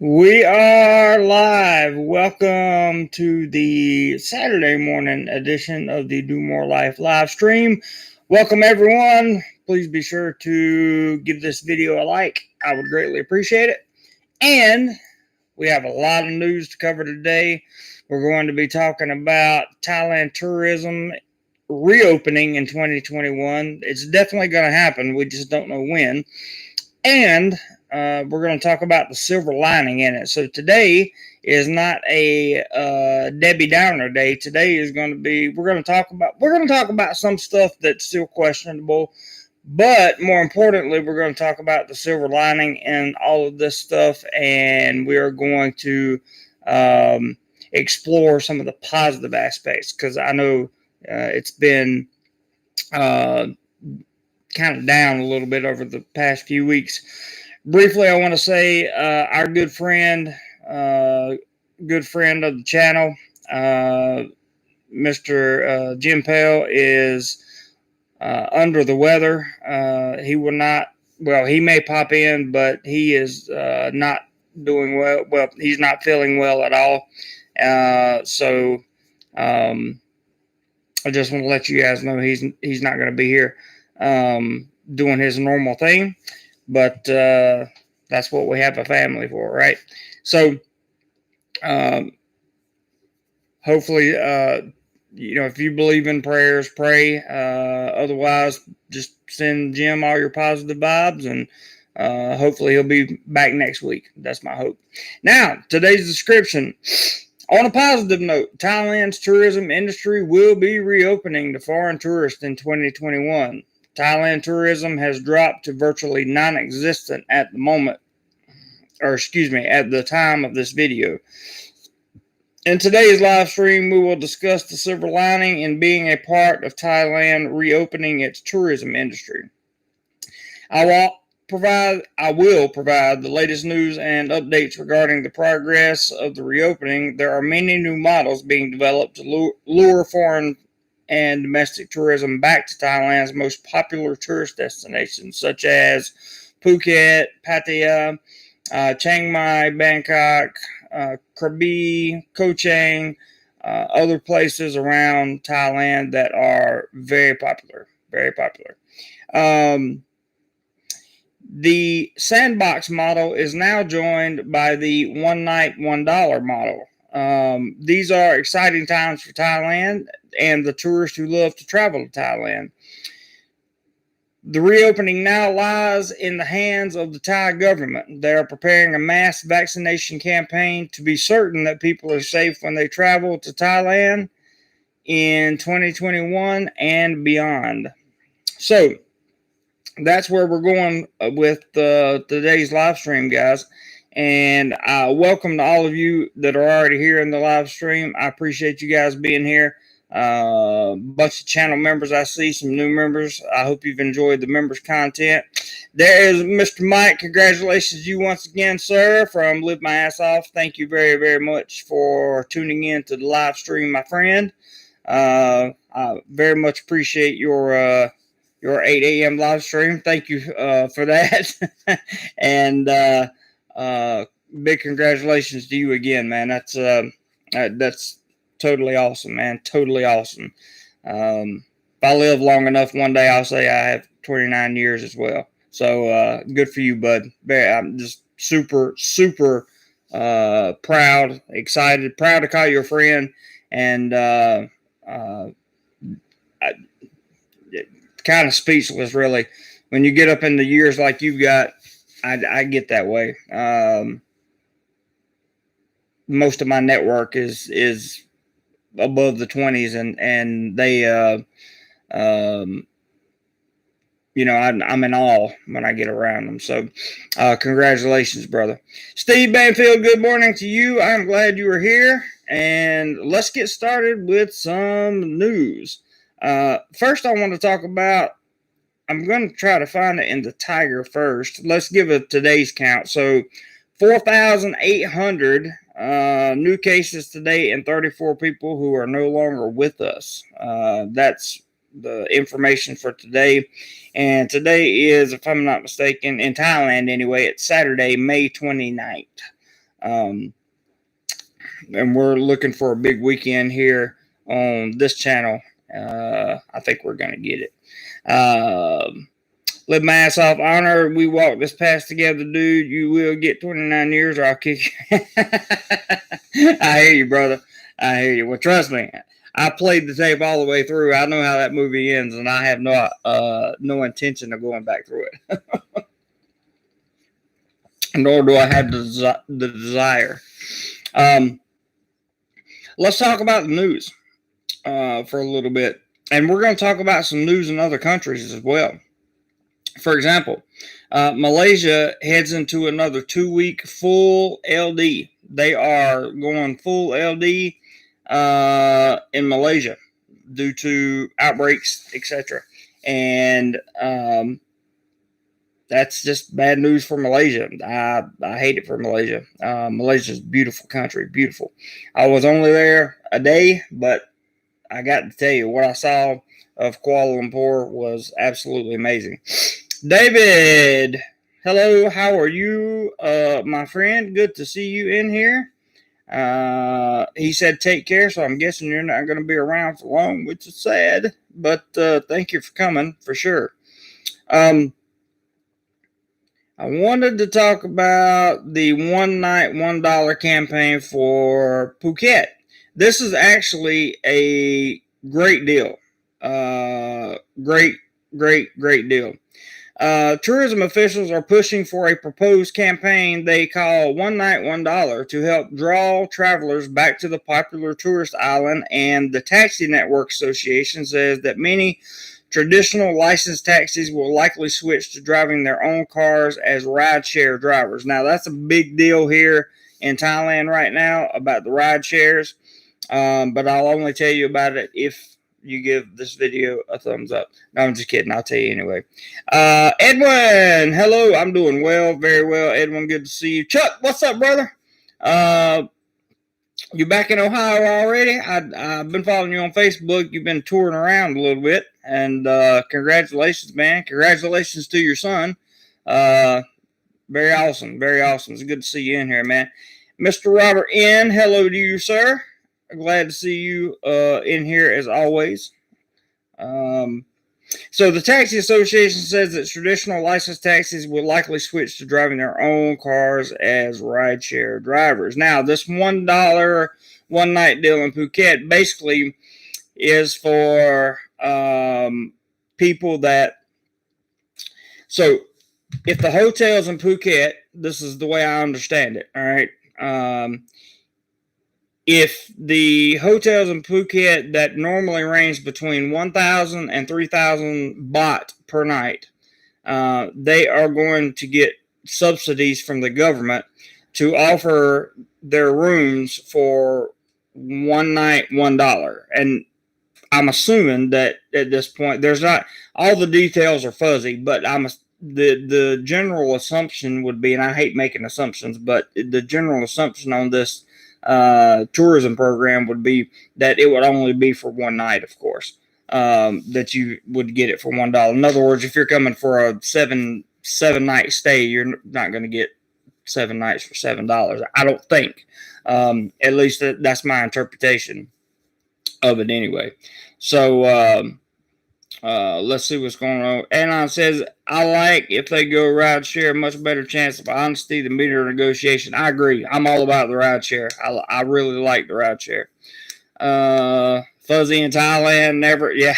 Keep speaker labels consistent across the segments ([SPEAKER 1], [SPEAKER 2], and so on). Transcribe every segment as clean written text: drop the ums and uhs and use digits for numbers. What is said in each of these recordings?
[SPEAKER 1] We are live. Welcome to the Saturday morning edition of the DoMoreLife live stream. Welcome, everyone. Please be sure to give this video a like. I would greatly appreciate it. And we have a lot of news to cover today. We're going to be talking about Thailand tourism reopening in 2021. It's definitely going to happen. We just don't know when. And we're going to talk about the silver lining in it. So today is not a Debbie Downer day. Today is going to be we're going to talk about some stuff that's still questionable, but more importantly, we're going to talk about the silver lining and all of this stuff, and we are going to explore some of the positive aspects, because I know it's been kind of down a little bit over the past few weeks. Briefly, I want to say our good friend of the channel, Mr. Jim Pell, is under the weather. He will not, well, he may pop in, but he is not doing well. Well, he's not feeling well at all. So I just want to let you guys know he's not going to be here doing his normal thing, but that's what we have a family for, right? So hopefully, if you believe in prayers, pray. Otherwise, just send Jim all your positive vibes, and hopefully he'll be back next week. That's my hope. Now, today's description. On a positive note, Thailand's tourism industry will be reopening to foreign tourists in 2021. Thailand tourism has dropped to virtually non-existent at the moment, at the time of this video. In today's live stream, we will discuss the silver lining in being a part of Thailand reopening its tourism industry. I will provide the latest news and updates regarding the progress of the reopening. There are many new models being developed to lure foreign and domestic tourism back to Thailand's most popular tourist destinations, such as Phuket, Pattaya, Chiang Mai, Bangkok, Krabi, Koh Chang, other places around Thailand that are very popular, very popular. The Sandbox model is now joined by the one night, $1 model. These are exciting times for Thailand and the tourists who love to travel to Thailand. The reopening now lies in the hands of the Thai government. They are preparing a mass vaccination campaign to be certain that people are safe when they travel to Thailand in 2021 and beyond. So that's where we're going with today's live stream, guys. And welcome to all of you that are already here in the live stream. I appreciate you guys being here. Bunch of channel members. I see some new members. I hope you've enjoyed the members content. There is Mr. Mike. Congratulations to you once again, sir, from Live My Ass Off. Thank you very, very much for tuning in to the live stream, my friend. I very much appreciate your 8 a.m. live stream. Thank you for that. And big congratulations to you again, man. That's totally awesome, man. Totally awesome. If I live long enough, one day I'll say I have 29 years as well. So good for you, bud. I'm just super, super proud, excited, proud to call you a friend, and kind of speechless, really. When you get up in the years like you've got, I get that way. Most of my network is above the 20s, and they I'm in awe when I get around them. So congratulations, brother. Steve Banfield, good morning to you. I'm glad you are here, and let's get started with some news. First, I want to talk about, I'm going to try to find it in the Tiger first. Let's give it today's count. So 4,800 new cases today and 34 people who are no longer with us. That's the information for today. And today is, if I'm not mistaken, in Thailand anyway, it's Saturday, May 29th. And we're looking for a big weekend here on this channel. I think we're going to get it. Live my ass off. Honor, we walked this path together, dude. You will get 29 years or I'll kick you. I hear you, brother. I hear you. Well, trust me. I played the tape all the way through. I know how that movie ends, and I have no intention of going back through it. Nor do I have the desire. Let's talk about the news for a little bit. And we're going to talk about some news in other countries as well. For example, Malaysia heads into another 2-week full LD. They are going full LD in Malaysia due to outbreaks, etc. And that's just bad news for Malaysia. I hate it for Malaysia. Malaysia's a beautiful country, beautiful. I was only there a day, but I got to tell you, what I saw of Kuala Lumpur was absolutely amazing. David, hello, how are you, my friend? Good to see you in here. He said take care, so I'm guessing you're not going to be around for long, which is sad, but thank you for coming, for sure. I wanted to talk about the one night $1 campaign for Phuket. This is actually a great deal. Great deal. Tourism officials are pushing for a proposed campaign they call One Night $1 to help draw travelers back to the popular tourist island, and the Taxi Network Association says that many traditional licensed taxis will likely switch to driving their own cars as rideshare drivers. Now, that's a big deal here in Thailand right now about the ride shares, but I'll only tell you about it if you give this video a thumbs up. No, I'm just kidding. I'll tell you anyway. Edwin, hello. I'm doing well, very well. Edwin, good to see you. Chuck, what's up, brother? You back in Ohio already? I've been following you on Facebook. You've been touring around a little bit, and congratulations, man. Congratulations to your son. Very awesome, very awesome. It's good to see you in here, man. Mr. Robert N., hello to you, sir. Glad to see you in here as always. So the Taxi Association says that traditional licensed taxis will likely switch to driving their own cars as rideshare drivers. Now, this $1 one night deal in Phuket basically is for people that. So if the hotels in Phuket, this is the way I understand it, all right. If the hotels in Phuket that normally range between 1,000 and 3,000 baht per night, they are going to get subsidies from the government to offer their rooms for one night $1. And I'm assuming that at this point, there's not, all the details are fuzzy, but the general assumption would be, and I hate making assumptions, but the general assumption on this tourism program would be that it would only be for one night, of course, that you would get it for $1. In other words, if you're coming for a seven night stay, you're not going to get 7 nights for $7. I don't think. At least that's my interpretation of it anyway. So let's see what's going on. Anon says, I like if they go ride share, much better chance of honesty than meter negotiation. I agree. I'm all about the ride share. I really like the ride share. Fuzzy in Thailand, never. Yeah,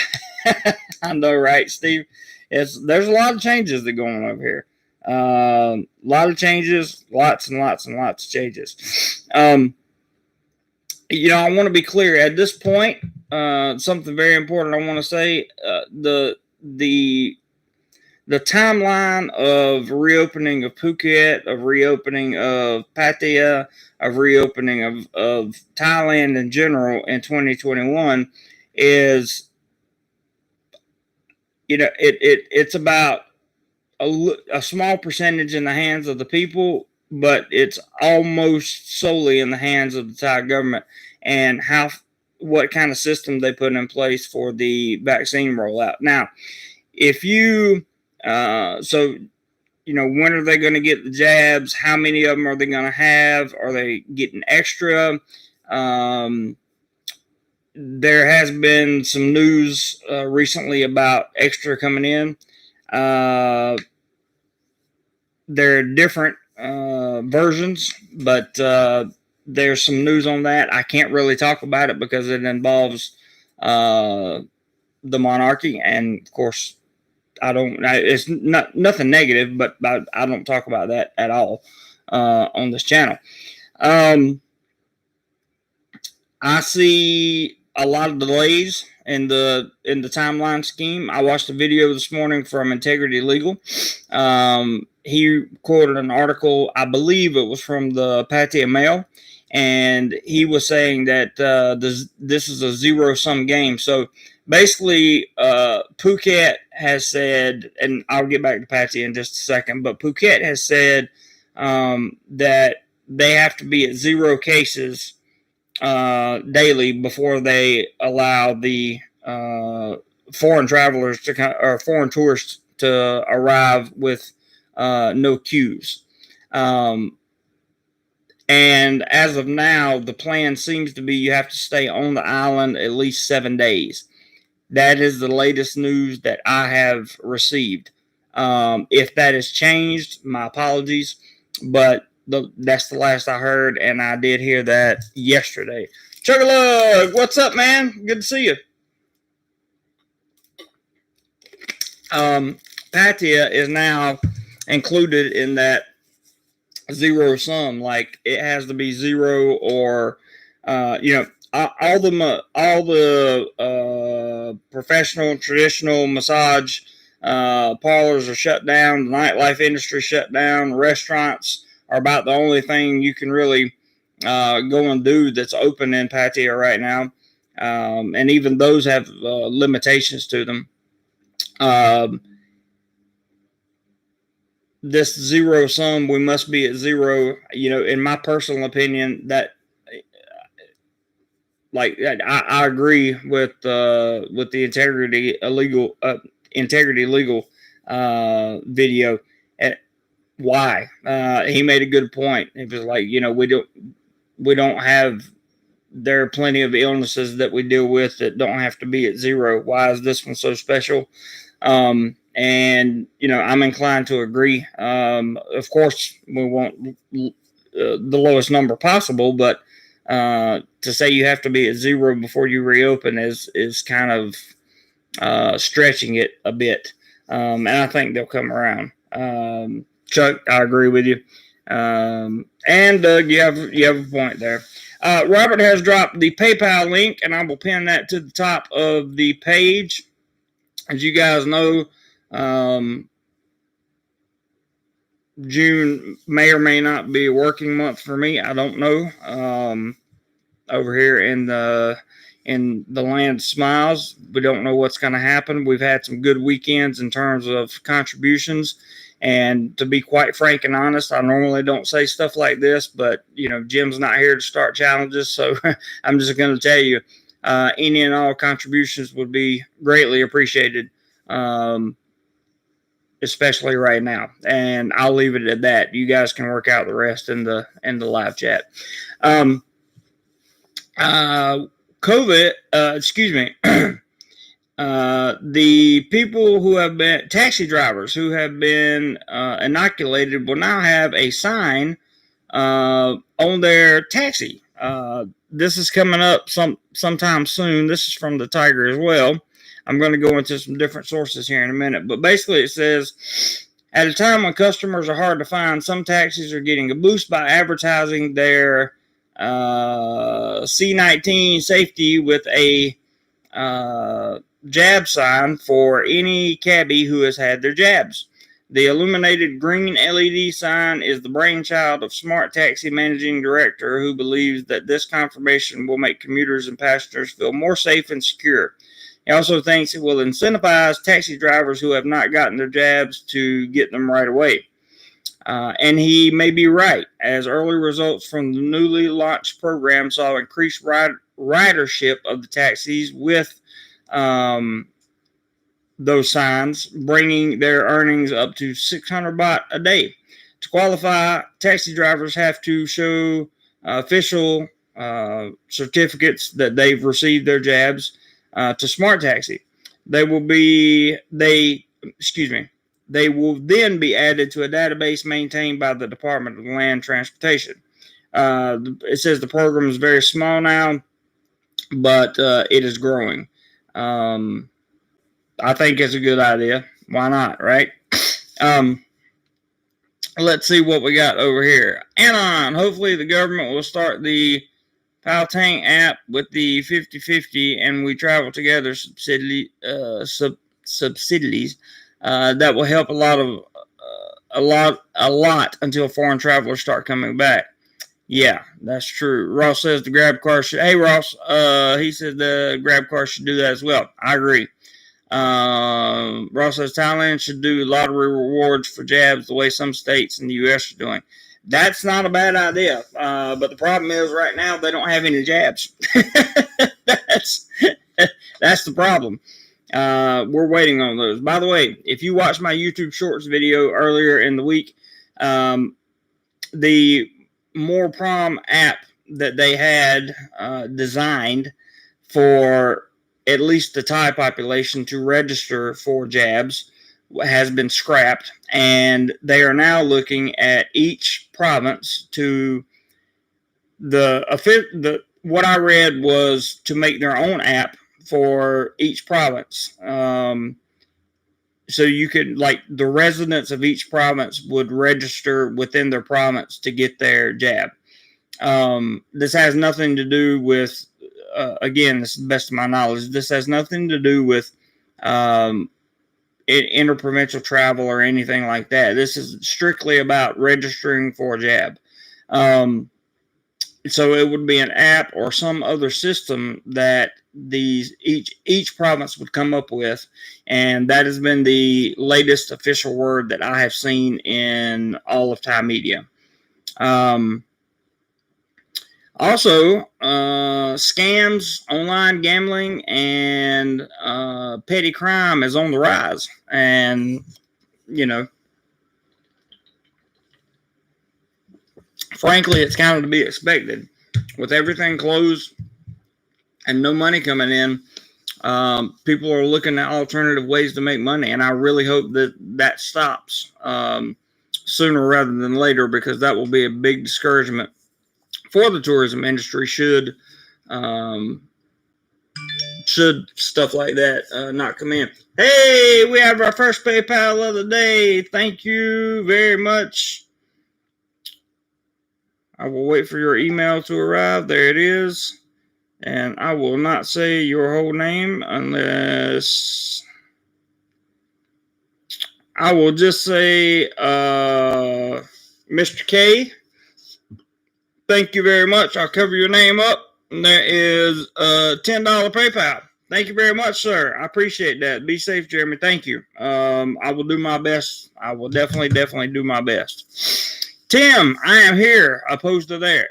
[SPEAKER 1] I know, right, Steve? There's a lot of changes that are going on over here. A lot of changes, lots and lots and lots of changes. You know, I want to be clear at this point. Something very important I want to say: the timeline of reopening of Phuket, of reopening of Pattaya, of reopening of Thailand in general in 2021 is, you know, it's about a small percentage in the hands of the people, but it's almost solely in the hands of the Thai government and what kind of system they put in place for the vaccine rollout. Now, if you when are they going to get the jabs? How many of them are they going to have? Are they getting extra? There has been some news recently about extra coming in. There are different versions, but there's some news on that. I can't really talk about it because it involves the monarchy, and of course, it's nothing negative, but I don't talk about that at all on this channel. I see a lot of delays in the timeline scheme. I watched a video this morning from Integrity Legal. He quoted an article, I believe it was from the Pattaya Mail, and he was saying that this is a zero-sum game. So basically, Phuket has said, and I'll get back to Pattaya in just a second, but Phuket has said that they have to be at 0 cases daily before they allow the foreign travelers or foreign tourists to arrive with no queues. And as of now, the plan seems to be you have to stay on the island at least 7 days. That is the latest news that I have received. If that has changed, my apologies, but that's the last I heard, and I did hear that yesterday. Chug-a-lug, what's up, man? Good to see you. Pattaya is now included in that zero sum. Like, it has to be 0 or all the professional traditional massage parlors are shut down. The nightlife industry shut down. Restaurants are about the only thing you can really go and do that's open in Pattaya right now, and even those have limitations to them. This zero sum, we must be at 0. In my personal opinion, that I agree with the Integrity Legal video. Why? He made a good point. He was like, we don't have. There are plenty of illnesses that we deal with that don't have to be at 0. Why is this one so special? And I'm inclined to agree. Of course, we want the lowest number possible, but to say you have to be at 0 before you reopen is kind of stretching it a bit. And I think they'll come around. Chuck, I agree with you. And Doug, you have a point there. Robert has dropped the PayPal link, and I will pin that to the top of the page. As you guys know, June may or may not be a working month for me. I don't know. Over here in the land of smiles, we don't know what's going to happen. We've had some good weekends in terms of contributions. And to be quite frank and honest, I normally don't say stuff like this, but, Jim's not here to start challenges. So I'm just going to tell you, any and all contributions would be greatly appreciated, especially right now. And I'll leave it at that. You guys can work out the rest in the live chat. COVID, the people who have been taxi drivers who have been inoculated will now have a sign on their taxi. This is coming up sometime soon. This is from the Tiger as well. I'm going to go into some different sources here in a minute, but basically it says, at a time when customers are hard to find, some taxis are getting a boost by advertising their C19 safety with a jab sign for any cabbie who has had their jabs. The illuminated green LED sign is the brainchild of Smart Taxi Managing Director, who believes that this confirmation will make commuters and passengers feel more safe and secure. He also thinks it will incentivize taxi drivers who have not gotten their jabs to get them right away. And he may be right, as early results from the newly launched program saw increased ridership of the taxis with those signs, bringing their earnings up to 600 baht a day. To qualify, taxi drivers have to show official certificates that they've received their jabs to Smart Taxi. They will then be added to a database maintained by the Department of Land Transportation. It says the program is very small now, but it is growing. I think it's a good idea. Why not, right? Let's see what we got over here. Anon, hopefully the government will start the Paltang app with the 50-50 and we travel together subsidies. That will help a lot until foreign travelers start coming back. Yeah, that's true. Ross says the grab car should. Hey, Ross. He said the grab car should do that as well. I agree. Ross says Thailand should do lottery rewards for jabs the way some states in the U.S. are doing. That's not a bad idea. But the problem is right now they don't have any jabs. That's the problem. We're waiting on those. By the way, if you watched my YouTube Shorts video earlier in the week, the More Prom app that they had designed for at least the Thai population to register for jabs has been scrapped, and they are now looking at each province to what I read was to make their own app for each province. So you could, like, the residents of each province would register within their province to get their jab. This has nothing to do with, again, this is the best of my knowledge, this has nothing to do with interprovincial travel or anything like that. This is strictly about registering for a jab. So it would be an app or some other system that each province would come up with, and that has been the latest official word that I have seen in all of Thai media. Also, scams, online gambling, and petty crime is on the rise. And, frankly, it's kind of to be expected. With everything closed and no money coming in, people are looking at alternative ways to make money. And I really hope that stops sooner rather than later, because that will be a big discouragement for the tourism industry should stuff like that not come in. Hey, we have our first PayPal of the day. Thank you very much. I will wait for your email to arrive. There it is. And I will not say your whole name unless I will just say Mr. K. Thank you very much. I'll cover your name up. And there is a $10 PayPal. Thank you very much, sir. I appreciate that. Be safe, Jeremy. Thank you. I will do my best. I will definitely do my best. Tim, I am here, opposed to there.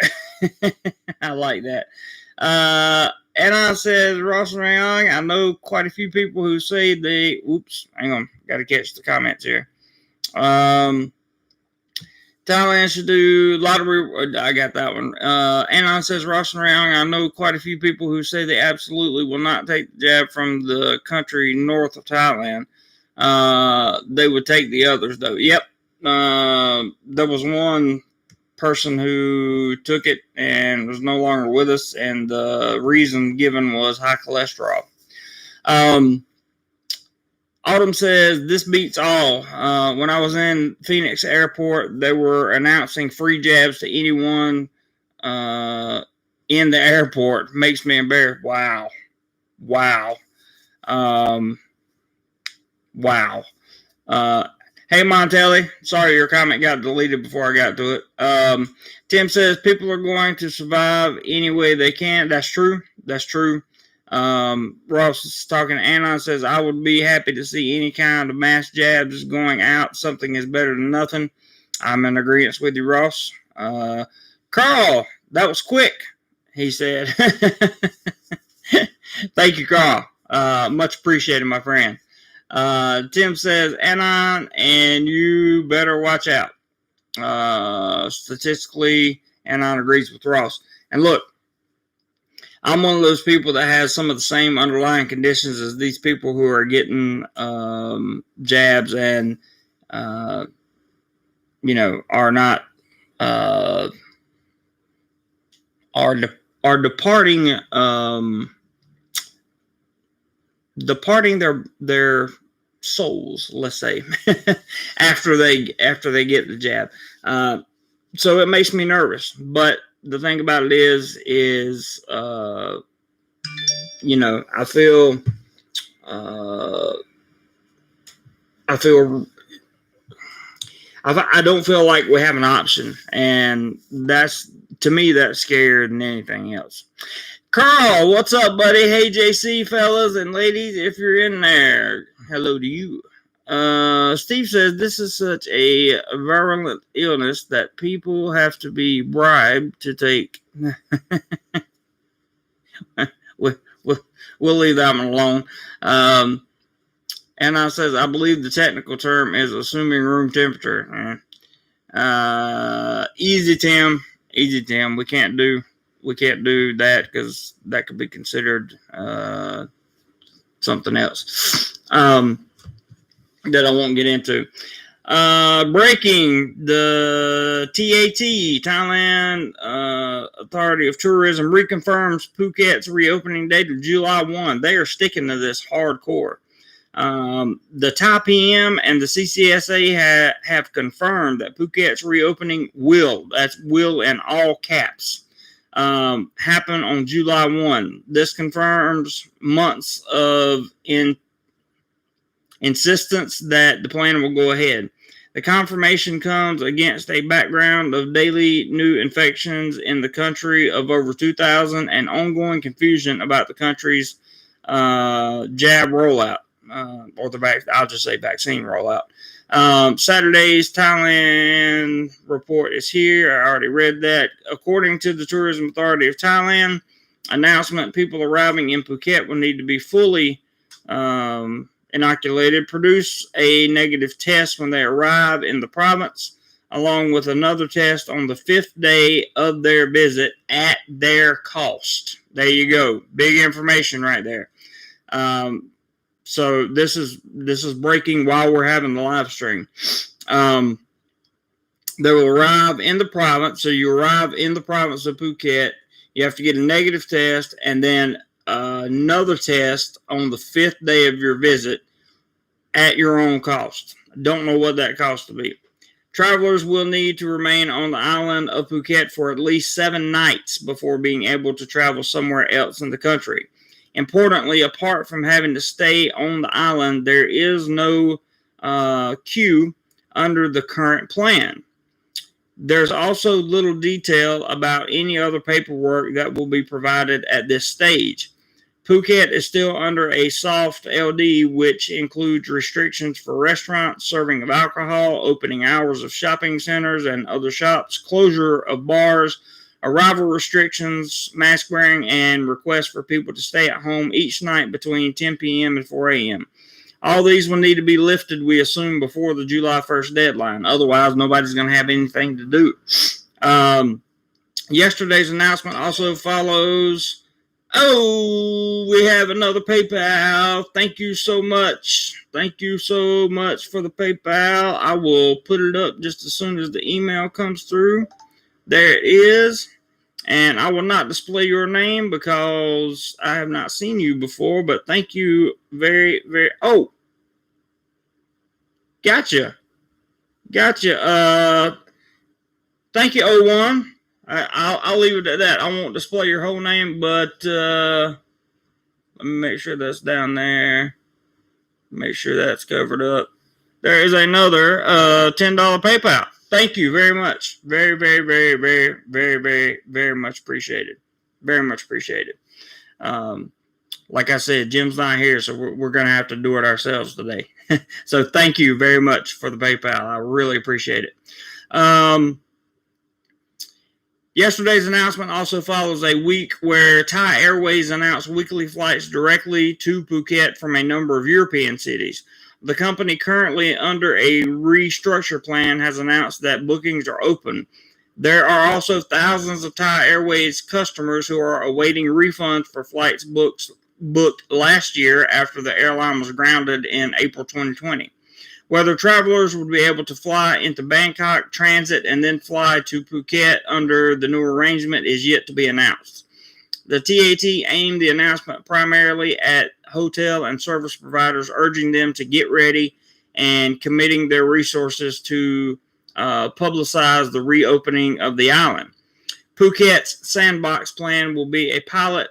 [SPEAKER 1] I like that. Anna says, Ross and Rayong, I know quite a few people who say they, hang on, got to catch the comments here. Thailand should do lottery. I got that one. Anon says, Ross and Rayong, I know quite a few people who say they absolutely will not take the jab from the country north of Thailand. They would take the others, though. Yep. There was one person who took it and was no longer with us, and the reason given was high cholesterol. Autumn says, this beats all. When I was in Phoenix Airport, they were announcing free jabs to anyone in the airport. Makes me embarrassed. Wow. Wow. Hey, Montelli. Sorry your comment got deleted before I got to it. Tim says, people are going to survive any way they can. That's true. That's true. Ross is talking to Anon, says, I would be happy to see any kind of mass jabs going out. Something is better than nothing. I'm in agreement with you, Ross. Carl, that was quick, he said. Thank you, Carl. Much appreciated, my friend. Tim says, Anon, and you better watch out. Statistically, Anon agrees with Ross. And look, I'm one of those people that has some of the same underlying conditions as these people who are getting jabs and, are not, are departing, their souls, let's say, after they get the jab. So it makes me nervous. But the thing about it is I feel I don't feel like we have an option, and that's, to me, that's scarier than anything else. Carl, what's up, buddy? Hey, JC, fellas and ladies, if you're in there, hello to you. Steve says, this is such a virulent illness that people have to be bribed to take. we'll leave that one alone. And I says, I believe the technical term is assuming room temperature. Easy, Tim. We can't do that because that could be considered something else that I won't get into. Breaking, the TAT, Thailand Authority of Tourism, reconfirms Phuket's reopening date of July 1. They are sticking to this hardcore. The Thai PM and the CCSA have confirmed that Phuket's reopening that's will in all caps, happen on July 1. This confirms months of insistence that the plan will go ahead. The confirmation comes against a background of daily new infections in the country of over 2,000 and ongoing confusion about the country's jab rollout, I'll just say vaccine rollout. Saturday's Thailand report is here. I already read that. According to the Tourism Authority of Thailand announcement, people arriving in Phuket will need to be fully inoculated, produce a negative test when they arrive in the province, along with another test on the 5th day of their visit at their cost. There you go. Big information right there. So this is breaking while we're having the live stream. They will arrive in the province. So you arrive in the province of Phuket. You have to get a negative test and then another test on the 5th day of your visit at your own cost. Don't know what that cost will be. Travelers will need to remain on the island of Phuket for at least 7 nights before being able to travel somewhere else in the country. Importantly, apart from having to stay on the island, there is no queue under the current plan. There's also little detail about any other paperwork that will be provided at this stage. Phuket is still under a soft LD, which includes restrictions for restaurants, serving of alcohol, opening hours of shopping centers and other shops, closure of bars, arrival restrictions, mask wearing, and requests for people to stay at home each night between 10 p.m. and 4 a.m. All these will need to be lifted, we assume, before the July 1st deadline. Otherwise, nobody's going to have anything to do. Yesterday's announcement also follows. Oh, we have another PayPal. Thank you so much. Thank you so much for the PayPal. I will put it up just as soon as the email comes through. There it is. And I will not display your name because I have not seen you before, but thank you very, very. Oh, gotcha. Thank you, O1. I'll leave it at that. I won't display your whole name, but let me make sure that's down there. Make sure that's covered up. There is another $10 PayPal. Thank you very much. Very, very, very, very, very, very, very much appreciated. Very much appreciated. Like I said, Jim's not here, so we're going to have to do it ourselves today. So thank you very much for the PayPal. I really appreciate it. Yesterday's announcement also follows a week where Thai Airways announced weekly flights directly to Phuket from a number of European cities. The company, currently under a restructure plan, has announced that bookings are open. There are also thousands of Thai Airways customers who are awaiting refunds for flights booked last year after the airline was grounded in April 2020. Whether travelers would be able to fly into Bangkok, transit, and then fly to Phuket under the new arrangement is yet to be announced. The TAT aimed the announcement primarily at hotel and service providers, urging them to get ready and committing their resources to publicize the reopening of the island. Phuket's Sandbox plan will be a pilot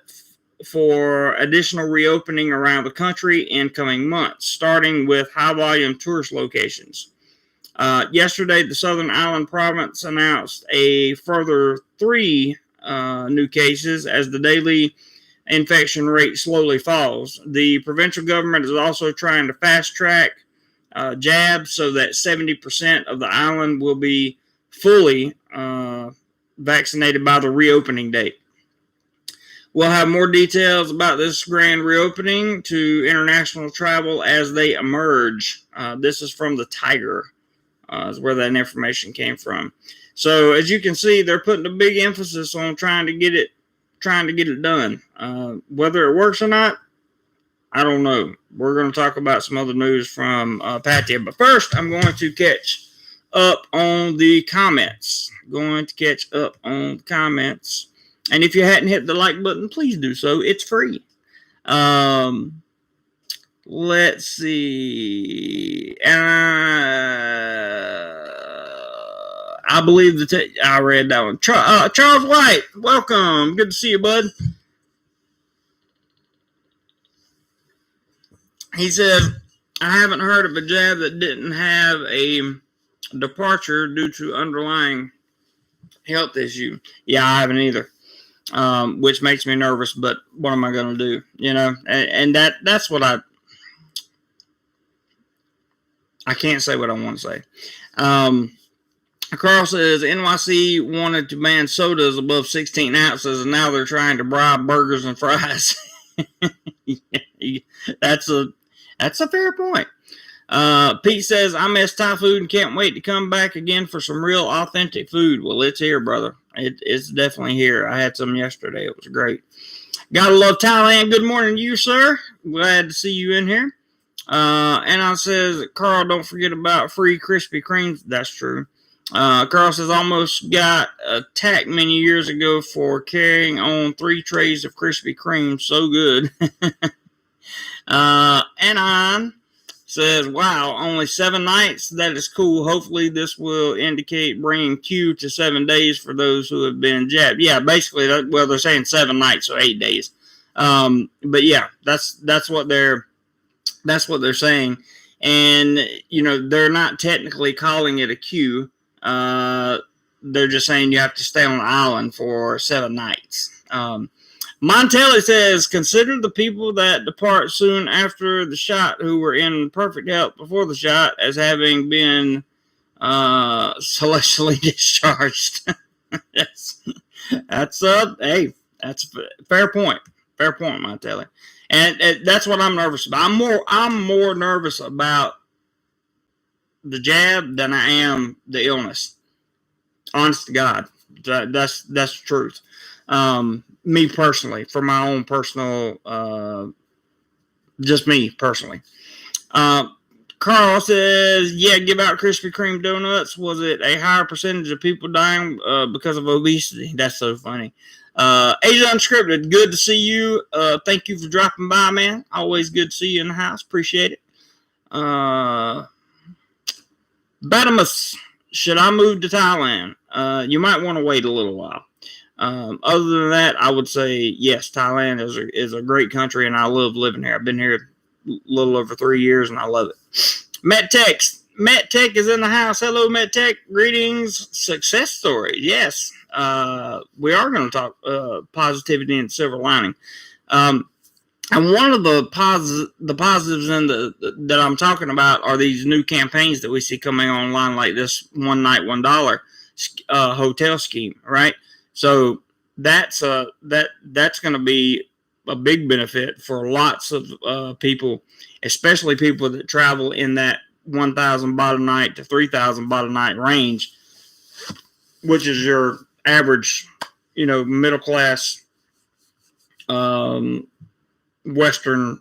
[SPEAKER 1] for additional reopening around the country in coming months, starting with high-volume tourist locations. Yesterday, the Southern Island province announced a further 3 new cases as the daily infection rate slowly falls. The provincial government is also trying to fast-track jabs so that 70% of the island will be fully vaccinated by the reopening date. We'll have more details about this grand reopening to international travel as they emerge. This is from the Tiger, is where that information came from. So as you can see, they're putting a big emphasis on trying to get it done. Whether it works or not, I don't know. We're going to talk about some other news from Patia, but first I'm going to catch up on the comments. And if you hadn't hit the like button, please do so. It's free. Let's see. I believe I read that one. Charles White, welcome. Good to see you, bud. He says, I haven't heard of a jab that didn't have a departure due to underlying health issue. Yeah, I haven't either. Which makes me nervous, but what am I going to do? You know, and that's what I can't say what I want to say. Carl says NYC wanted to ban sodas above 16 ounces, and now they're trying to bribe burgers and fries. That's a fair point. Pete says, I miss Thai food and can't wait to come back again for some real authentic food. Well, it's here, brother. It's definitely here. I had some yesterday. It was great. Gotta love Thailand. Good morning to you, sir. Glad to see you in here. And says, Carl, don't forget about free Krispy Kremes. That's true. Carl says, almost got attacked many years ago for carrying on 3 trays of Krispy Kremes. So good. Anon says, wow, only 7 nights. That is cool. Hopefully this will indicate bringing Q to 7 days for those who have been jabbed. Yeah, basically, they're saying 7 nights, so 8 days. But yeah, that's what they're saying. And, you know, they're not technically calling it a Q. They're just saying you have to stay on the island for 7 nights. Montelli says, consider the people that depart soon after the shot who were in perfect health before the shot as having been celestially discharged. That's a fair point. Fair point, Montelli. And that's what I'm nervous about. I'm more nervous about the jab than I am the illness. Honest to God. That's the truth. Me personally, for my own personal, just me personally. Carl says, yeah, give out Krispy Kreme donuts. Was it a higher percentage of people dying because of obesity? That's so funny. Asia Unscripted, good to see you. Thank you for dropping by, man. Always good to see you in the house. Appreciate it. Batamus, should I move to Thailand? You might want to wait a little while. Other than that, I would say yes. Thailand is a great country, and I love living here. I've been here a little over 3 years, and I love it. Matt Tech is in the house. Hello, Matt Tech. Greetings. Success stories. Yes, we are going to talk positivity and silver lining. And one of the positives in that I'm talking about are these new campaigns that we see coming online, like this one night $1 hotel scheme, right? So that's going to be a big benefit for lots of people, especially people that travel in that 1,000 baht a night to 3,000 baht a night range, which is your average, middle class Western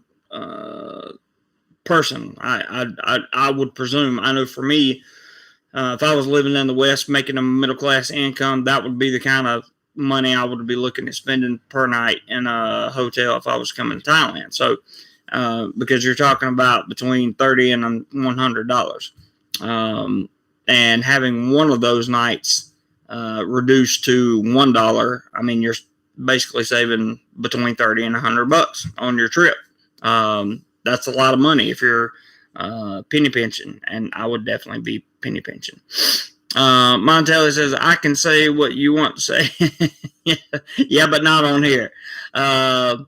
[SPEAKER 1] person. I would presume. I know for me, if I was living in the West making a middle class income, that would be the kind of money I would be looking at spending per night in a hotel if I was coming to Thailand. So, because you're talking about between $30 and $100, and having one of those nights reduced to $1, I mean, you're basically saving between 30 and $100 on your trip. That's a lot of money if you're penny pinching, and I would definitely be penny pinching. Montelli says, I can say what you want to say. Yeah, but not on here. Carl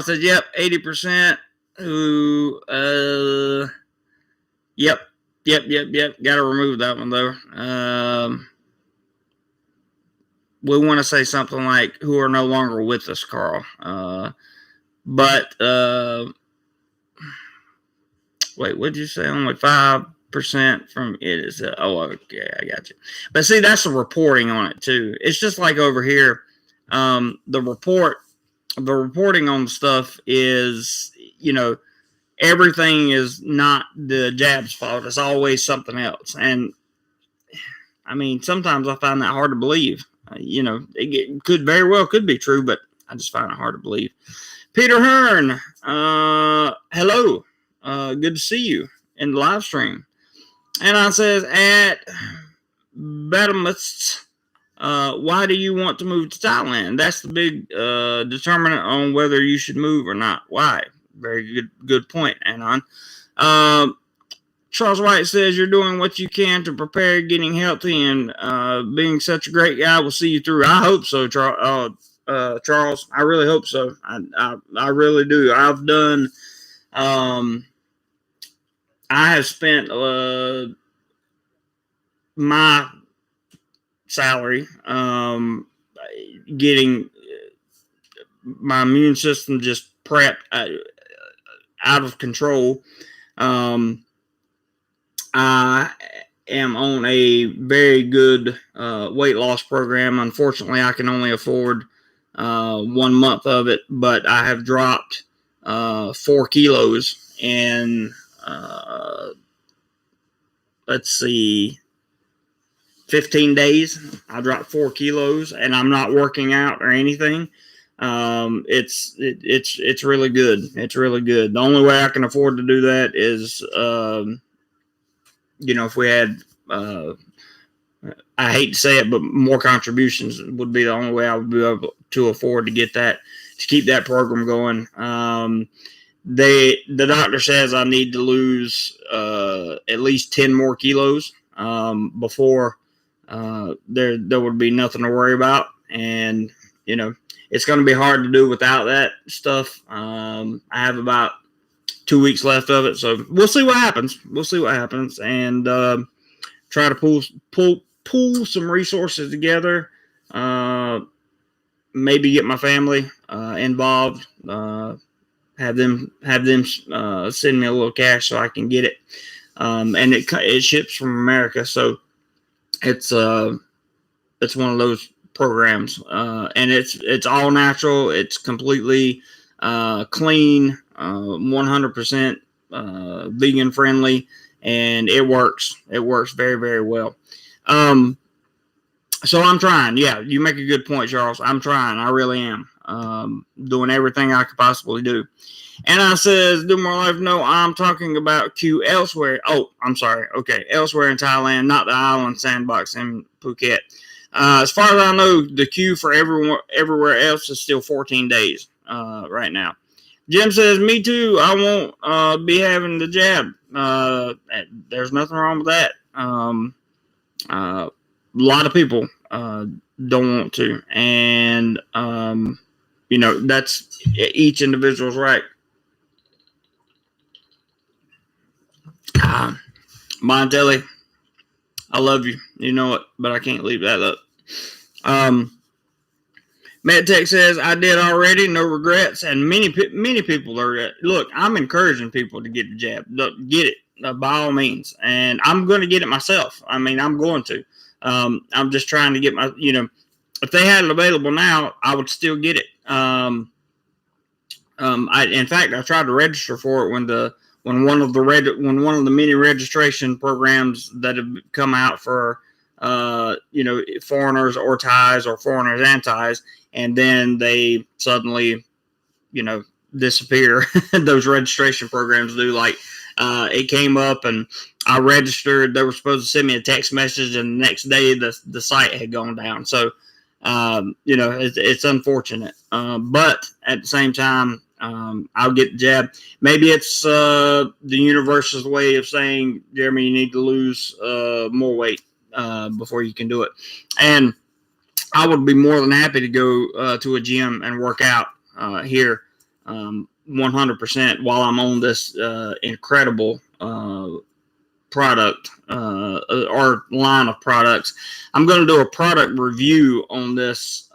[SPEAKER 1] says, yep, 80% who, yep. Got to remove that one, though. We want to say something like, who are no longer with us, Carl. But wait, what did you say? Only 5% from it is. Okay, I got you. But see, that's the reporting on it too. It's just like over here. The reporting on stuff is, everything is not the jab's fault. It's always something else. And I mean, sometimes I find that hard to believe. It could very well could be true, but I just find it hard to believe. Peter Hearn, hello. Good to see you in the live stream. And I says, at Batamists, why do you want to move to Thailand? That's the big determinant on whether you should move or not. Why? Very good point, Anon. Charles White says, you're doing what you can to prepare getting healthy, and being such a great guy will see you through. I hope so, Charles. I really hope so. I really do. I've done. I have spent my salary getting my immune system just prepped out of control. I am on a very good weight loss program. Unfortunately, I can only afford 1 month of it, but I have dropped 4 kilos in, let's see, 15 days. I dropped 4 kilos, and I'm not working out or anything. It's really good. It's really good. The only way I can afford to do that is, if we had, I hate to say it, but more contributions would be the only way I would be able to afford to get that, to keep that program going. The doctor says I need to lose at least 10 more kilos before there would be nothing to worry about. And, it's going to be hard to do without that stuff. I have about 2 weeks left of it, so we'll see what happens. And try to pull some resources together. Maybe get my family involved. Have them send me a little cash so I can get it. And it ships from America, so it's one of those programs. And it's all natural. It's completely clean, 100% vegan friendly, and it works. It works very, very well. So I'm trying. Yeah, you make a good point, Charles. I'm trying. I really am. Doing everything I could possibly do. And I says, DoMoreLife, no, I'm talking about Q elsewhere. Oh, I'm sorry. Okay, elsewhere in Thailand, not the island Sandbox in Phuket. As far as I know, the queue for everywhere else is still 14 days right now. Jim says, me too. I won't be having the jab. There's nothing wrong with that. A lot of people don't want to. And, that's each individual's right. Montelli, I love you. You know it, but I can't leave that up. MedTech says, I did already, no regrets, and many people are. Look, I'm encouraging people to get the jab. Get it by all means, and I'm going to get it myself. I mean, I'm going to. I'm just trying to get my. If they had it available now, I would still get it. In fact, I tried to register for it when one of the many registration programs that have come out for foreigners or Thais or foreigners and Thais, and then they suddenly disappear. Those registration programs do. Like it came up and I registered. They were supposed to send me a text message, and the next day the site had gone down. So it's unfortunate, but at the same time, I'll get the jab. Maybe it's the universe's way of saying, Jeremy, you need to lose more weight before you can do it. And I would be more than happy to go to a gym and work out here 100% while I'm on this incredible product or line of products. I'm going to do a product review on this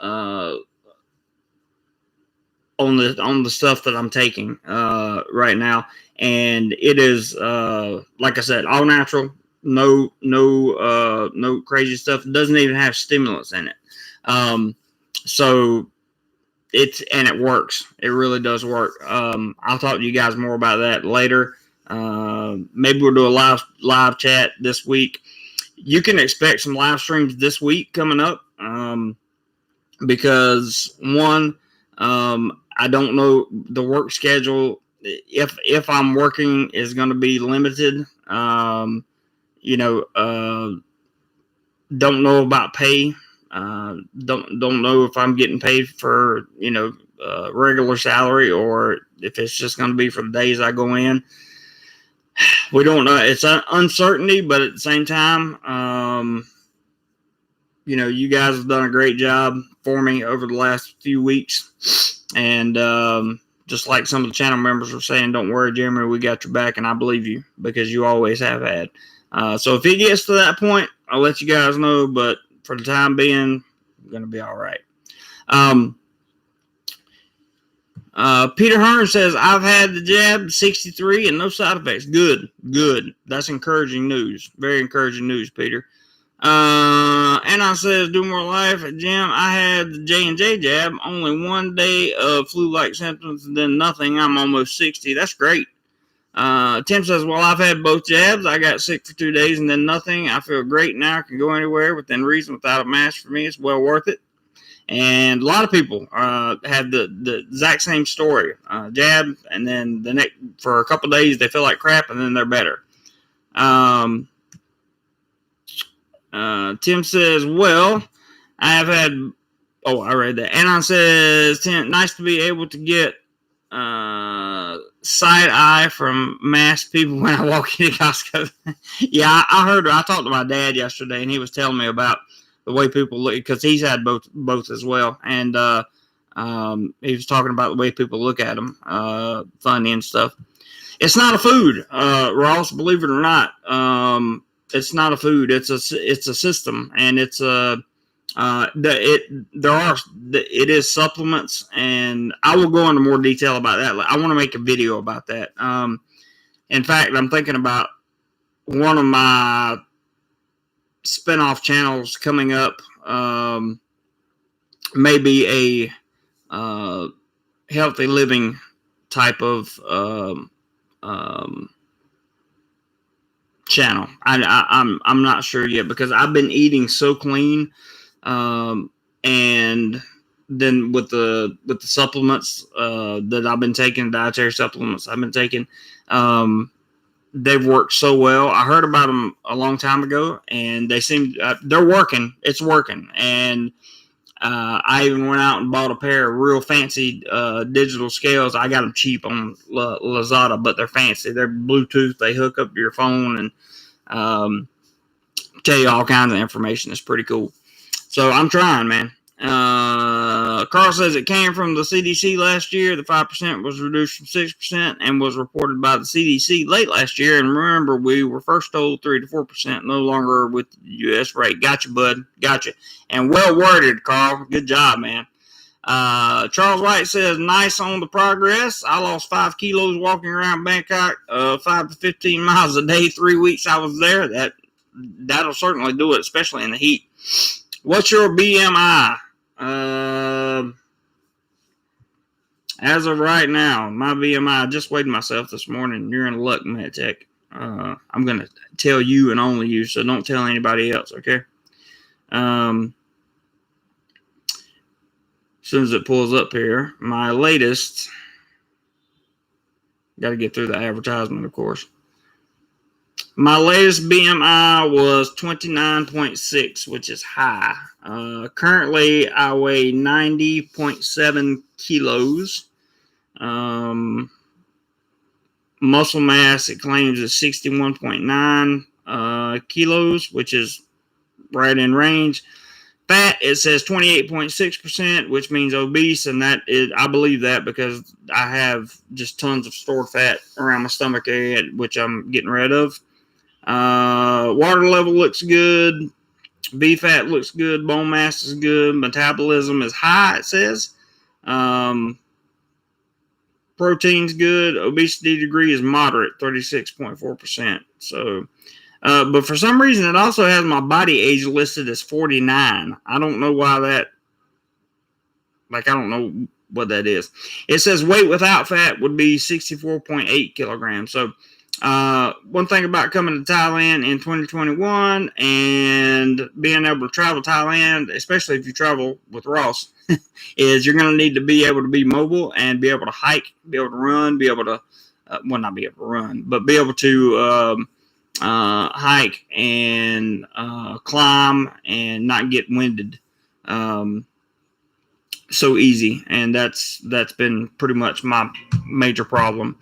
[SPEAKER 1] on the stuff that I'm taking right now, and it is like I said, all natural, no crazy stuff. It doesn't even have stimulants in it, so it works. It really does work. I'll talk to you guys more about that later. Maybe we'll do a live chat this week. You can expect some live streams this week coming up because one, I don't know the work schedule. If I'm working is going to be limited. Don't know about pay. Don't know if I'm getting paid for regular salary or if it's just going to be for the days I go in. We don't know. It's an uncertainty, but at the same time, you guys have done a great job for me over the last few weeks. And just like some of the channel members were saying, don't worry, Jeremy, we got your back, and I believe you because you always have had. So if it gets to that point, I'll let you guys know. But for the time being, I'm going to be all right. Peter Hearn says, I've had the jab, 63, and no side effects. Good. That's encouraging news. Very encouraging news, Peter. Anon says, DoMoreLife, Jim, I had the J&J jab, only 1 day of flu-like symptoms, and then nothing. I'm almost 60. That's great. Tim says, well, I've had both jabs. I got sick for 2 days and then nothing. I feel great now. I can go anywhere within reason without a mask. For me, it's well worth it. And a lot of people have the exact same story. Jab, and then for a couple days they feel like crap, and then they're better. Tim says, well, I have had. Oh, I read that. Anon says, Tim, nice to be able to get side eye from masked people when I walk into Costco. Yeah, I heard. I talked to my dad yesterday, and he was telling me about the way people look, because he's had both as well, and he was talking about the way people look at them, funny and stuff. It's not a food, Ross. Believe it or not, it's not a food. It's a system, and it's it is supplements, and I will go into more detail about that. I want to make a video about that. In fact, I'm thinking about one of my spinoff channels coming up, maybe a healthy living type of channel. I'm not sure yet because I've been eating so clean, and then with the supplements that I've been taking, dietary supplements I've been taking, they've worked so well. I heard about them a long time ago, and they seem they're working. It's working, and I even went out and bought a pair of real fancy digital scales. I got them cheap on Lazada, but they're fancy. They're Bluetooth. They hook up to your phone and tell you all kinds of information. It's pretty cool. So I'm trying, man. Carl says it came from the CDC last year. The 5% was reduced from 6% and was reported by the CDC late last year. And remember, we were first told 3 to 4%, no longer with the U.S. rate. Gotcha, bud. Gotcha. And well worded, Carl. Good job, man. Charles White says, nice on the progress. I lost 5 kilos walking around Bangkok, 5 to 15 miles a day, 3 weeks I was there. That'll certainly do it, especially in the heat. What's your BMI? As of right now, my BMI, I just weighed myself this morning. You're in luck, MedTech. I'm going to tell you and only you, so don't tell anybody else, okay? As soon as it pulls up here, my latest, got to get through the advertisement, of course. My latest BMI was 29.6, which is high. Currently, I weigh 90.7 kilos. Muscle mass, it claims, is 61.9 kilos, which is right in range. Fat, it says 28.6%, which means obese, and that is, I believe that because I have just tons of stored fat around my stomach area, which I'm getting rid of. Water level looks good. B-fat looks good. Bone mass is good. Metabolism is high, it says. Protein's good. Obesity degree is moderate, 36.4%. So, but for some reason, it also has my body age listed as 49. I don't know why that, I don't know what that is. It says weight without fat would be 64.8 kilograms. So, one thing about coming to Thailand in 2021 and being able to travel Thailand, especially if you travel with Ross, is you're going to need to be able to be mobile and be able to hike, be able to run, be able to, well, not be able to run, but be able to hike and climb and not get winded so easy. And that's been pretty much my major problem.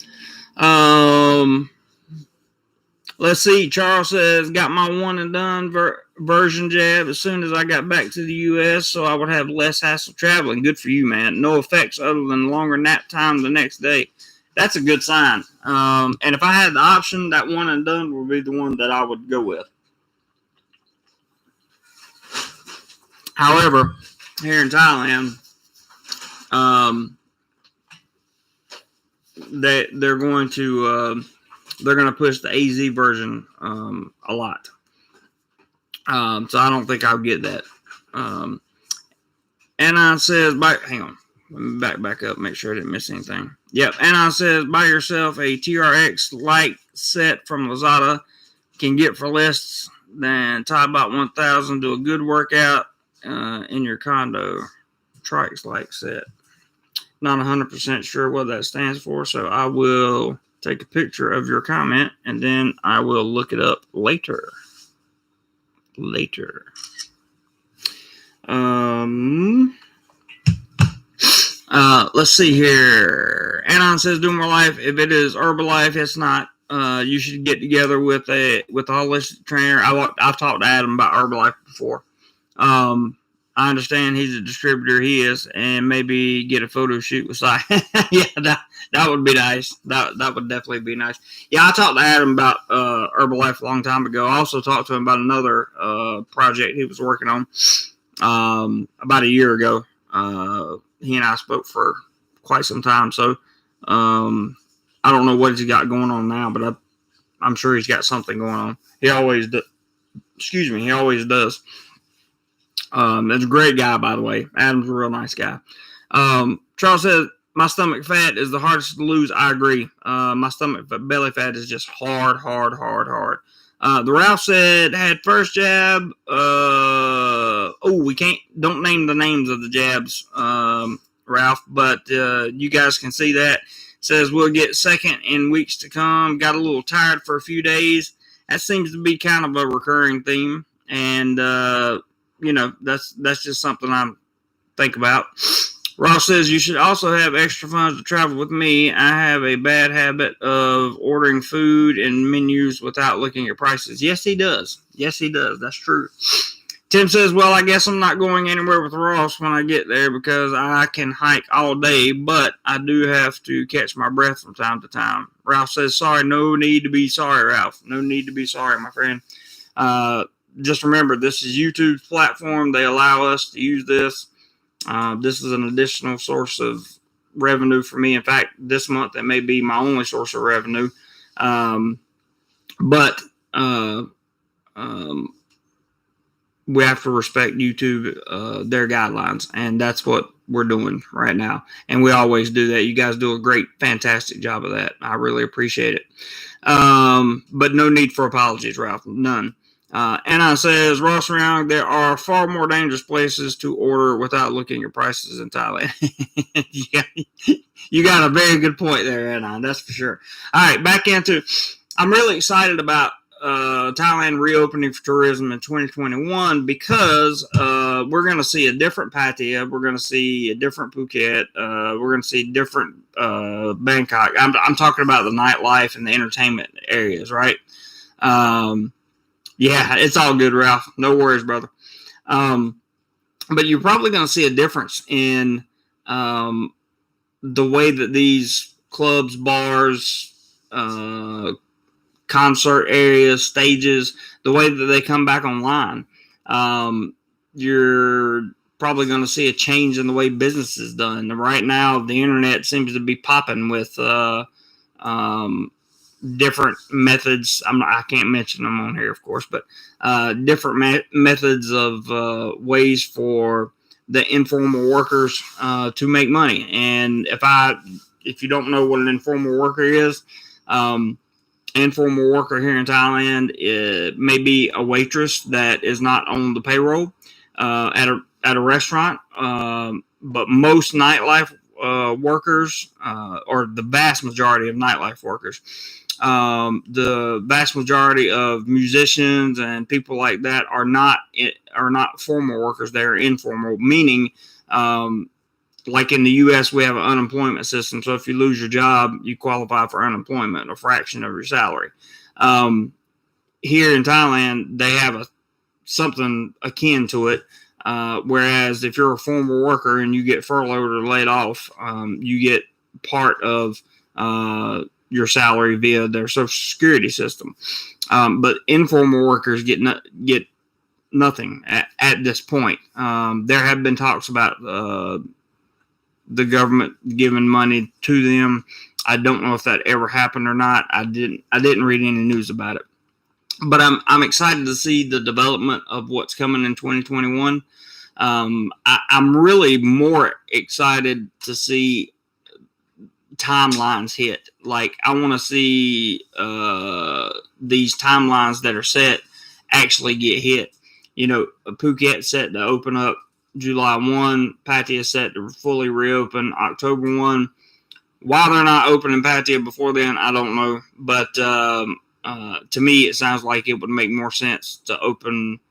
[SPEAKER 1] Let's see. Charles says, got my one and done version jab as soon as I got back to the U.S. so I would have less hassle traveling. Good for you, man. No effects other than longer nap time the next day. That's a good sign. And if I had the option, that one and done would be the one that I would go with. However, here in Thailand, they're going to push the AZ version a lot. So I don't think I'll get that. Anon says, hang on. Let me back up, make sure I didn't miss anything. Yep. Anon says, buy yourself a TRX light set from Lazada. Can get for less than Thai-Bot 1000. Do a good workout in your condo. Trikes light set. Not 100% sure what that stands for, so I will take a picture of your comment and then I will look it up later. Let's see here. Anon says, DoMoreLife. If it is Herbalife, it's not. You should get together with a holistic trainer. I've talked to Adam about Herbalife before. I understand he's a distributor. He is, and maybe get a photo shoot with Si. Yeah, that would be nice. That would definitely be nice. Yeah, I talked to Adam about Herbalife a long time ago. I also talked to him about another project he was working on about a year ago. He and I spoke for quite some time. So I don't know what he's got going on now, but I'm sure he's got something going on. He always does. He always does. That's a great guy, by the way. Adam's a real nice guy. Charles says, my stomach fat is the hardest to lose. I agree. My stomach belly fat is just hard. The Ralph said, had first jab. Don't name the names of the jabs, Ralph, but you guys can see that. Says we'll get second in weeks to come. Got a little tired for a few days. That seems to be kind of a recurring theme. And, that's just something I think about. Ross says you should also have extra funds to travel with me. I have a bad habit of ordering food and menus without looking at prices. Yes, he does. That's true. Tim says, well, I guess I'm not going anywhere with Ross when I get there because I can hike all day, but I do have to catch my breath from time to time. Ralph says, sorry, no need to be sorry, Ralph. No need to be sorry, my friend. Just remember, this is YouTube's platform. They allow us to use this. This is an additional source of revenue for me. In fact, this month, it may be my only source of revenue. But we have to respect YouTube, their guidelines, and that's what we're doing right now. And we always do that. You guys do a great, fantastic job of that. I really appreciate it. But no need for apologies, Ralph. None. Anna says, Ross Young, there are far more dangerous places to order without looking at prices in Thailand. You got a very good point there, Anna. That's for sure. All right, back into. I'm really excited about Thailand reopening for tourism in 2021 because we're going to see a different Pattaya, we're going to see a different Phuket, we're going to see different Bangkok. I'm talking about the nightlife and the entertainment areas, right? Yeah, it's all good, Ralph. No worries, brother. But you're probably going to see a difference in the way that these clubs, bars, concert areas, stages, the way that they come back online. You're probably going to see a change in the way business is done. Right now, the internet seems to be popping with different methods. I can't mention them on here, of course, but different methods of ways for the informal workers to make money. And if you don't know what an informal worker is, informal worker here in Thailand, it may be a waitress that is not on the payroll at a restaurant, but most nightlife workers, or the vast majority of nightlife workers, the vast majority of musicians and people like that are not formal workers. They're informal, meaning like in the U.S., we have an unemployment system. So if you lose your job, you qualify for unemployment, a fraction of your salary. Here in Thailand, they have something akin to it. Whereas if you're a formal worker and you get furloughed or laid off, you get part of your salary via their Social Security system. But informal workers get nothing at this point. There have been talks about the government giving money to them. I don't know if that ever happened or not. I didn't read any news about it. But I'm excited to see the development of what's coming in 2021. I'm really more excited to see timelines hit. Like, I want to see these timelines that are set actually get hit. You know, Phuket set to open up July 1, Pattaya set to fully reopen October 1. Why they're not opening Pattaya before then, I don't know. But to me, it sounds like it would make more sense to open.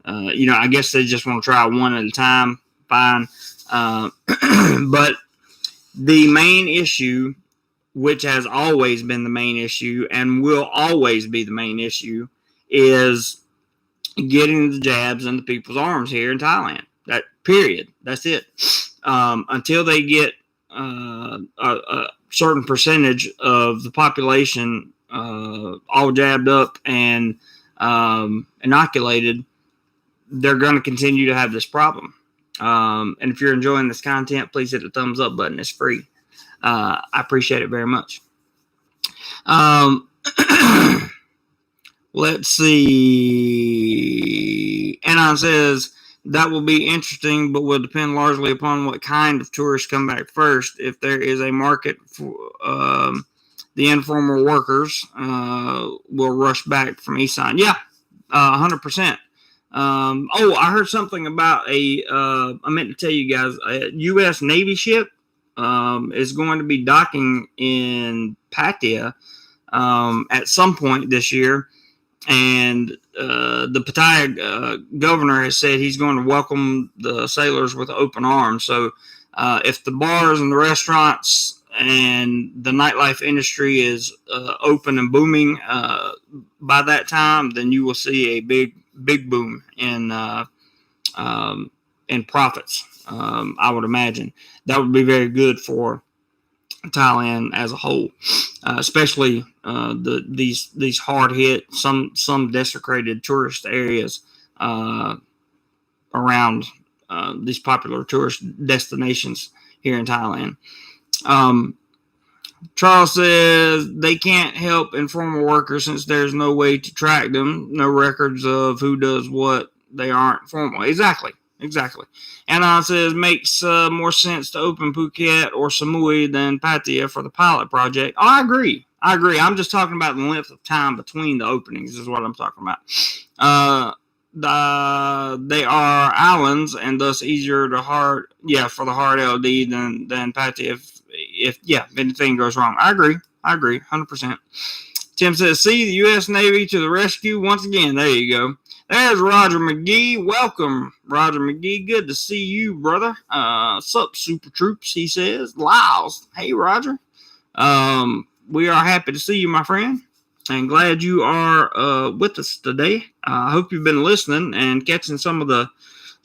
[SPEAKER 1] I guess they just want to try one at a time. Fine. But the main issue, which has always been the main issue and will always be the main issue, is getting the jabs into people's arms here in Thailand. That period. That's it. Until they get a certain percentage of the population all jabbed up and inoculated, they're going to continue to have this problem. And if you're enjoying this content, please hit the thumbs up button. It's free. I appreciate it very much. Let's see. Anon says, that will be interesting, but will depend largely upon what kind of tourists come back first. If there is a market for the informal workers, will rush back from Isan. Yeah, 100%. I heard something about I meant to tell you guys, a U.S. Navy ship is going to be docking in Pattaya at some point this year. And the Pattaya governor has said he's going to welcome the sailors with open arms. So if the bars and the restaurants and the nightlife industry is open and booming by that time, then you will see a big boom in and profits. I would imagine that would be very good for Thailand as a whole, especially these hard hit, some desecrated tourist areas around these popular tourist destinations here in Thailand. Charles says they can't help informal workers since there's no way to track them, no records of who does what. They aren't formal. Exactly. Anon says makes more sense to open Phuket or Samui than Pattaya for the pilot project. Oh, I agree. I'm just talking about the length of time between the openings is what I'm talking about. They are islands and thus easier to for the hard LD than Pattaya if anything goes wrong. I agree 100%. Tim says, see the U.S. Navy to the rescue once again. There you go. There's Roger McGee. Welcome, Roger McGee. Good to see you, brother. Sup, Super Troops, he says. Laos. Hey, Roger. We are happy to see you, my friend, and glad you are with us today. I hope you've been listening and catching some of the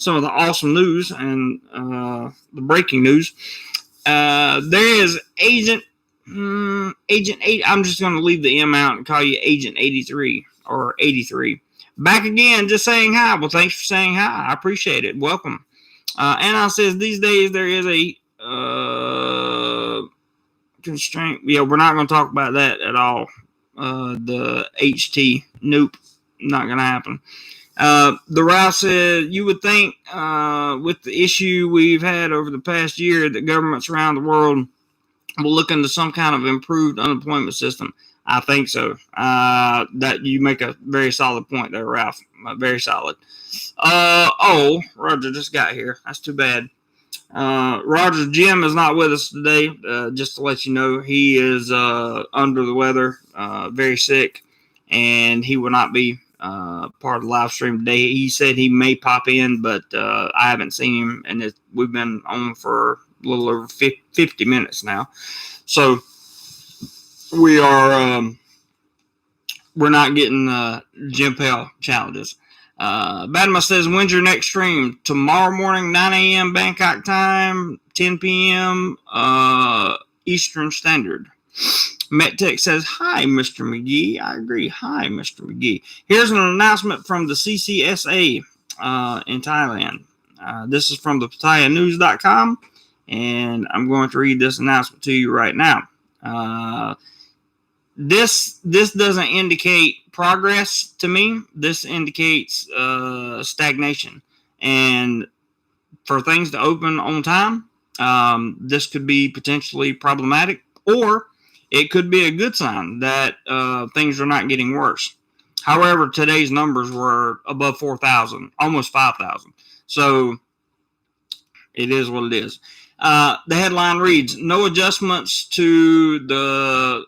[SPEAKER 1] awesome news and the breaking news. There is Agent 8. I'm just going to leave the M out and call you Agent 83 or 83. Back again, just saying hi. Well, thanks for saying hi. I appreciate it. Welcome. Anna says these days there is a constraint. Yeah, we're not going to talk about that at all. The HT. Nope. Not going to happen. The Ralph said, you would think with the issue we've had over the past year that governments around the world will look into some kind of improved unemployment system. I think so. That you make a very solid point there, Ralph. Very solid. Roger just got here. That's too bad. Roger Jim is not with us today. Just to let you know, he is under the weather, very sick, and he will not be part of the live stream today. He said he may pop in, but I haven't seen him, and we've been on for a little over 50 minutes now. So we are we're not getting Jim Pell challenges. Badma says, when's your next stream? Tomorrow morning, 9 a.m. Bangkok time, 10 p.m. Eastern Standard. MetTech says, hi, Mr. McGee. I agree. Hi, Mr. McGee. Here's an announcement from the CCSA in Thailand. This is from the PattayaNews.com, and I'm going to read this announcement to you right now. This doesn't indicate progress to me. This indicates stagnation. And for things to open on time, this could be potentially problematic, or it could be a good sign that things are not getting worse. However, today's numbers were above 4,000, almost 5,000. So it is what it is. The headline reads, no adjustments to the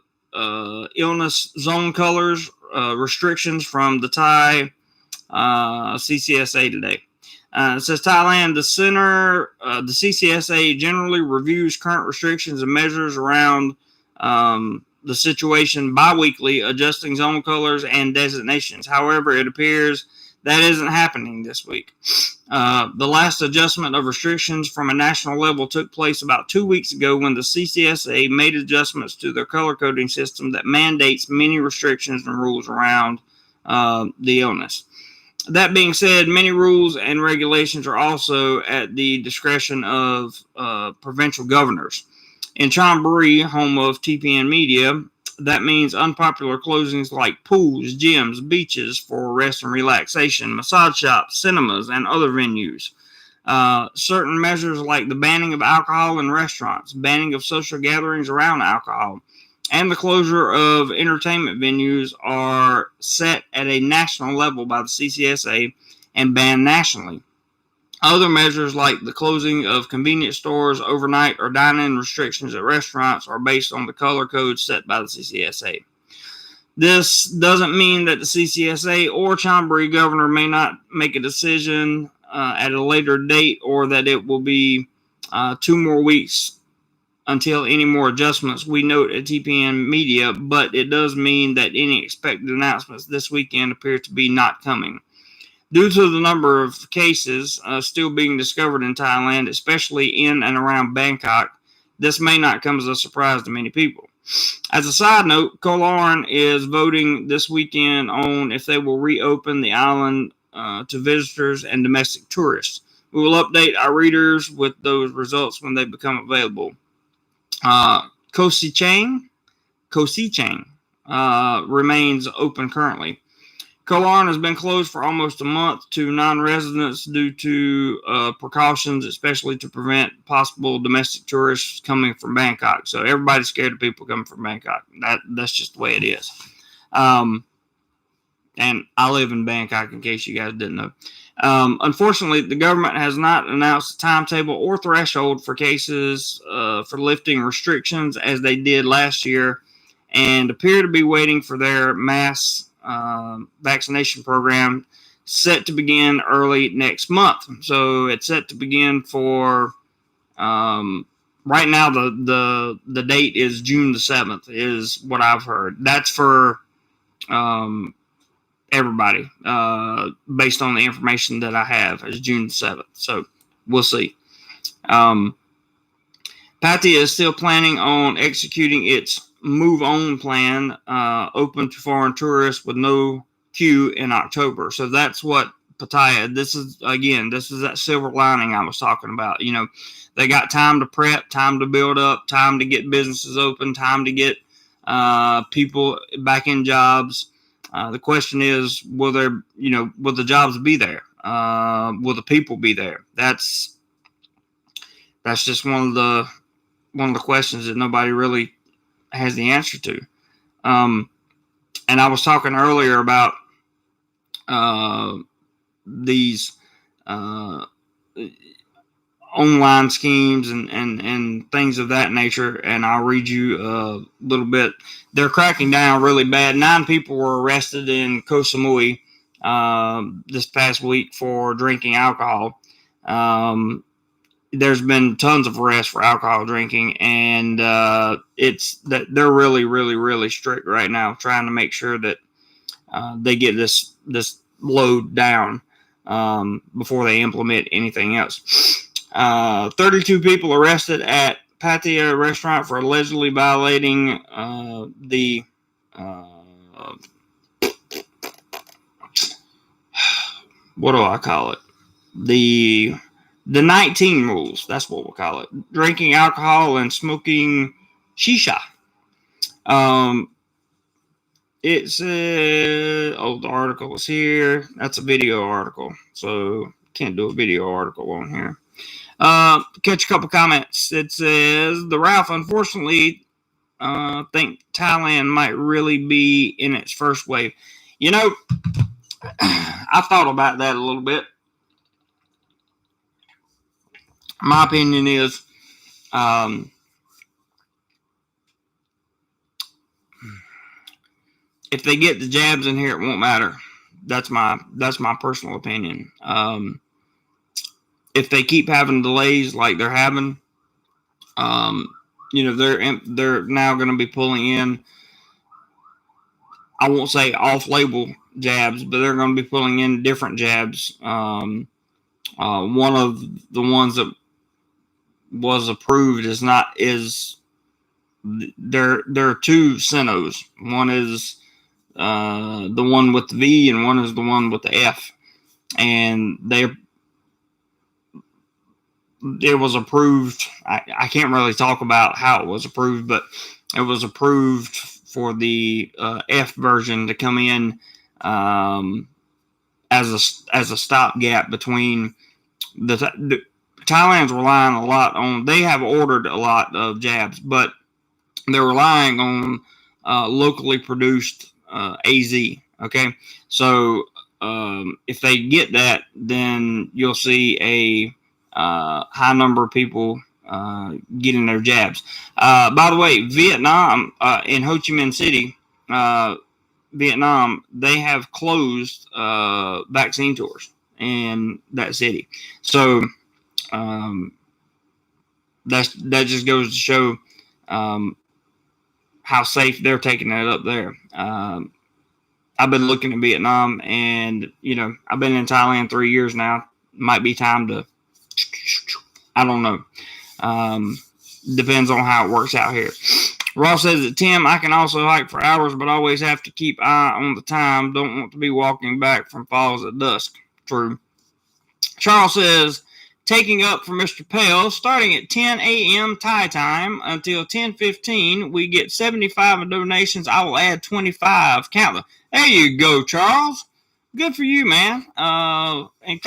[SPEAKER 1] illness zone colors, restrictions from the Thai CCSA today. It says Thailand, the CCSA generally reviews current restrictions and measures around the situation bi-weekly, adjusting zone colors and designations. However, it appears that isn't happening this week. The last adjustment of restrictions from a national level took place about 2 weeks ago when the CCSA made adjustments to their color coding system that mandates many restrictions and rules around the illness. That being said, many rules and regulations are also at the discretion of provincial governors. In Chonburi, home of TPN Media, that means unpopular closings like pools, gyms, beaches for rest and relaxation, massage shops, cinemas, and other venues. Certain measures like the banning of alcohol in restaurants, banning of social gatherings around alcohol, and the closure of entertainment venues are set at a national level by the CCSA and banned nationally. Other measures like the closing of convenience stores overnight or dine-in restrictions at restaurants are based on the color codes set by the CCSA. This doesn't mean that the CCSA or Chonburi governor may not make a decision at a later date, or that it will be 2 more weeks until any more adjustments, we note at TPN Media, but it does mean that any expected announcements this weekend appear to be not coming. Due to the number of cases still being discovered in Thailand, especially in and around Bangkok, this may not come as a surprise to many people. As a side note, Kolaran is voting this weekend on if they will reopen the island to visitors and domestic tourists. We will update our readers with those results when they become available. Kosichang remains open currently. Kolaran has been closed for almost a month to non-residents due to precautions, especially to prevent possible domestic tourists coming from Bangkok. So everybody's scared of people coming from Bangkok. That's just the way it is. And I live in Bangkok, in case you guys didn't know. Unfortunately, the government has not announced a timetable or threshold for cases for lifting restrictions as they did last year, and appear to be waiting for their mass vaccination program set to begin early next month. So it's set to begin for right now. The date is June the 7th, is what I've heard. That's for everybody, based on the information that I have, is June the 7th. So we'll see. Pattaya is still planning on executing its move on plan, open to foreign tourists with no queue in October. So that's what Pattaya, this is that silver lining I was talking about. You know, they got time to prep, time to build up, time to get businesses open, time to get people back in jobs. The question is, will the jobs be there? Will the people be there? That's just one of the questions that nobody really has the answer to. And I was talking earlier about these online schemes and things of that nature, and I'll read you a little bit. They're cracking down really bad. 9 people were arrested in Koh Samui this past week for drinking alcohol. There's been tons of arrests for alcohol drinking, and it's that they're really, really, really strict right now, trying to make sure that they get this load down before they implement anything else. 32 people arrested at Pattaya restaurant for allegedly violating the what do I call it? The 19 rules. That's what we'll call it. Drinking alcohol and smoking shisha. It says, the article is here. That's a video article, so can't do a video article on here. Catch a couple comments. It says, the Ralph, unfortunately, think Thailand might really be in its first wave. You know, I've thought about that a little bit. My opinion is, if they get the jabs in here, it won't matter. That's my personal opinion. If they keep having delays like they're having, they're now going to be pulling in, I won't say off-label jabs, but they're going to be pulling in different jabs. One of the ones that was approved there are 2 Sinos. One is the one with the V, and one is the one with the F. And it was approved. I can't really talk about how it was approved, but it was approved for the F version to come in as a stopgap between the Thailand's relying a lot on. They have ordered a lot of jabs, but they're relying on locally produced AZ. Okay, so if they get that, then you'll see a high number of people getting their jabs. By the way, Vietnam, in Ho Chi Minh City, Vietnam, they have closed vaccine tours in that city. So that just goes to show how safe they're taking it up there. I've been looking at Vietnam, and I've been in Thailand 3 years now. Might be time to, I don't know. Depends on how it works out here. Ross says that, Tim, I can also hike for hours, but always have to keep eye on the time. Don't want to be walking back from falls at dusk. True. Charles says, taking up for Mr. Pell, starting at 10 a.m. Thai time until 10:15, we get 75 in donations. I will add 25. Count them. There you go, Charles. Good for you, man. And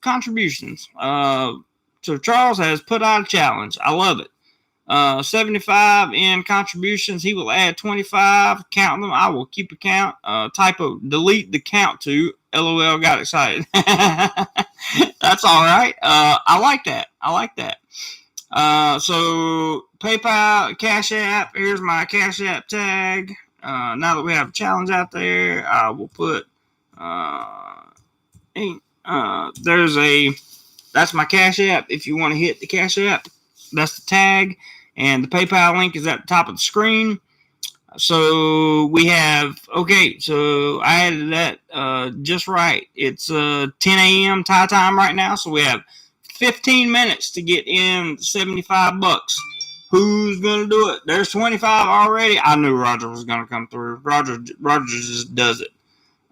[SPEAKER 1] contributions. So Charles has put out a challenge. I love it. 75 in contributions. He will add 25. Count them. I will keep a count. Typo. Delete the count to. LOL. Got excited. That's all right. I like that. So PayPal, Cash App. Here's my Cash App tag. Now that we have a challenge out there, I will put. That's my Cash App. If you want to hit the Cash App, that's the tag. And the PayPal link is at the top of the screen. So we have, so I added that just right. It's 10 a.m. Thai time right now. So we have 15 minutes to get in $75. Who's going to do it? There's 25 already. I knew Roger was going to come through. Roger just does it.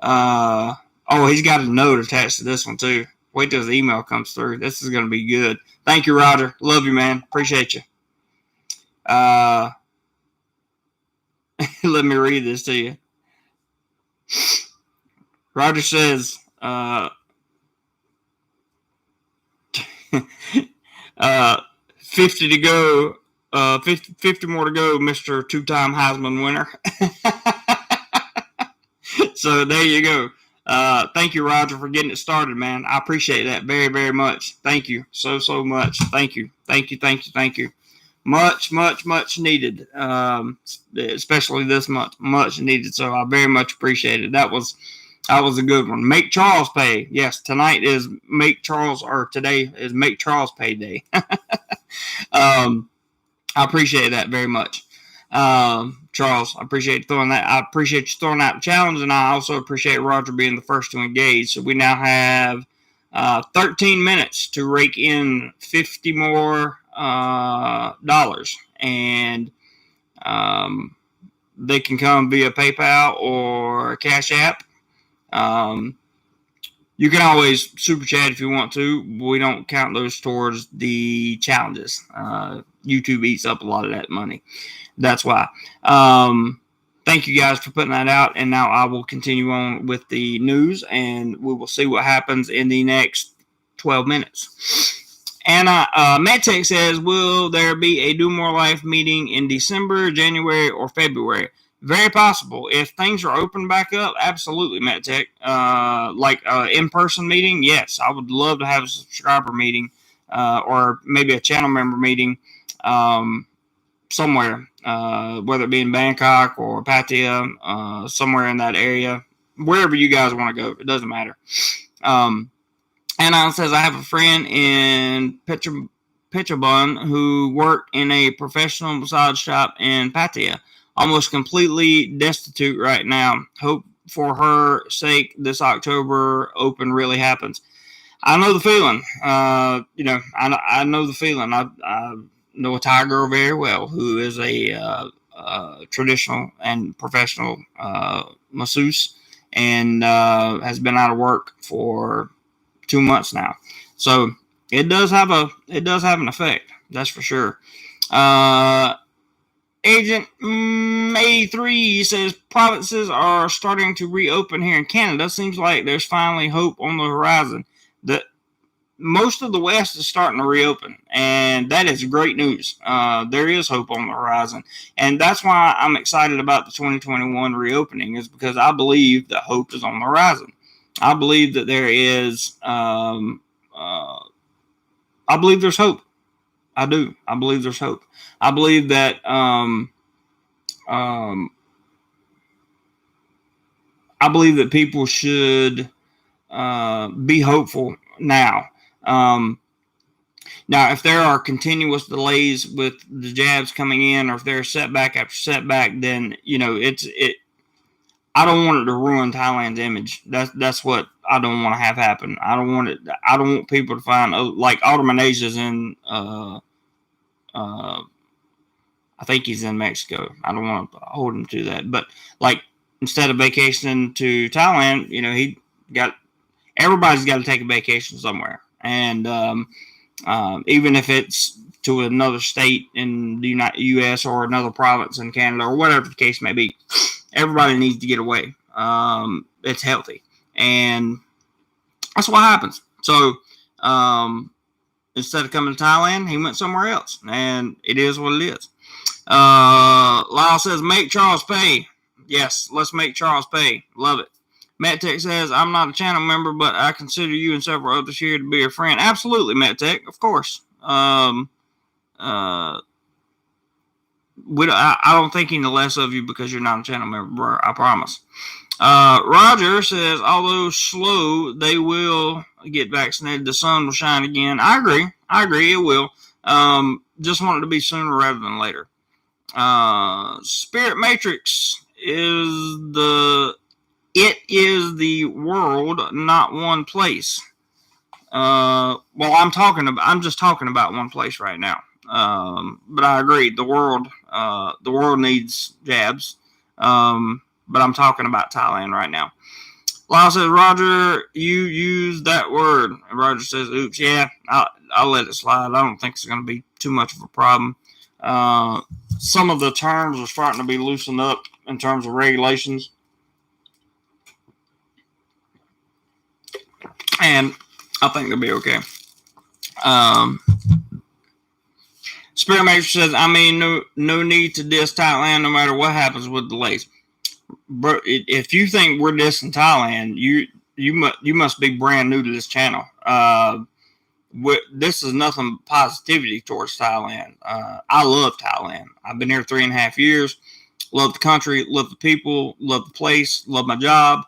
[SPEAKER 1] He's got a note attached to this one too. Wait till the email comes through. This is going to be good. Thank you, Roger. Love you, man. Appreciate you. Let me read this to you. Roger says, 50 to go, 50 more to go, Mr. Two-time Heisman winner. So there you go. Thank you, Roger, for getting it started, man. I appreciate that very, very much. Thank you so much. Thank you. Much needed, especially this much needed. So I very much appreciate it. That was a good one. Make Charles pay. Yes, today is Make Charles Pay Day. I appreciate that very much. Charles, I appreciate you throwing that. I appreciate you throwing out the challenge, and I also appreciate Roger being the first to engage. So we now have 13 minutes to rake in 50 more dollars, and they can come via PayPal or Cash App. You can always super chat if you want to. We don't count those towards the challenges. YouTube eats up a lot of that money. That's why. Thank you guys for putting that out. And now I will continue on with the news, and we will see what happens in the next 12 minutes. Anna MedTech says, will there be a DoMoreLife meeting in December, January, or February? Very possible. If things are open back up, absolutely, MedTech. Like an in-person meeting, yes. I would love to have a subscriber meeting or maybe a channel member meeting somewhere, whether it be in Bangkok or Pattaya, somewhere in that area. Wherever you guys want to go, it doesn't matter. Anna says, I have a friend in Pichabun who worked in a professional massage shop in Pattaya. Almost completely destitute right now. Hope for her sake this October open really happens. I know the feeling. I know the feeling. I know a Thai girl very well who is a traditional and professional masseuse and has been out of work for 2 months now. So it does have an effect. That's for sure. Agent 83 says provinces are starting to reopen here in Canada. Seems like there's finally hope on the horizon. That most of the West is starting to reopen, and that is great news. There is hope on the horizon, and that's why I'm excited about the 2021 reopening, is because I believe that hope is on the horizon. I believe that there is. I believe there's hope. I do. I believe there's hope. I believe that people should be hopeful now. Now, if there are continuous delays with the jabs coming in, or if there's setback after setback, then I don't want it to ruin Thailand's image. That's what I don't want to have happen. I don't want it. I don't want people to find like Alderman Asia's in. I think he's in Mexico. I don't want to hold him to that, but like instead of vacationing to Thailand, he got everybody's got to take a vacation somewhere, and even if it's to another state in the U.S. or another province in Canada or whatever the case may be, everybody needs to get away. It's healthy, and that's what happens. So instead of coming to Thailand, he went somewhere else, and it is what it is. Lyle says, make Charles pay. Yes, let's make Charles pay. Love it. Matt Tech says, I'm not a channel member, but I consider you and several others here to be a friend. Absolutely, Matt Tech, of course. I don't think any less of you because you're not a channel member, bro. I promise. Roger says, although slow, they will get vaccinated. The sun will shine again. I agree. It will. Just want it to be sooner rather than later. Spirit Matrix is the world, not one place. Well, I'm just talking about one place right now. But I agree. The world needs jabs. But I'm talking about Thailand right now. Lyle says, Roger, you use that word. And Roger says, oops, yeah, I'll let it slide. I don't think it's going to be too much of a problem. Some of the terms are starting to be loosened up in terms of regulations. And I think they'll be okay. Spirit Matrix says, I mean, no need to diss Thailand no matter what happens with delays. Bro, if you think we're dissing Thailand, you must be brand new to this channel. This is nothing but positivity towards Thailand. I love Thailand. I've been here 3.5 years. Love the country, love the people, love the place, love my job.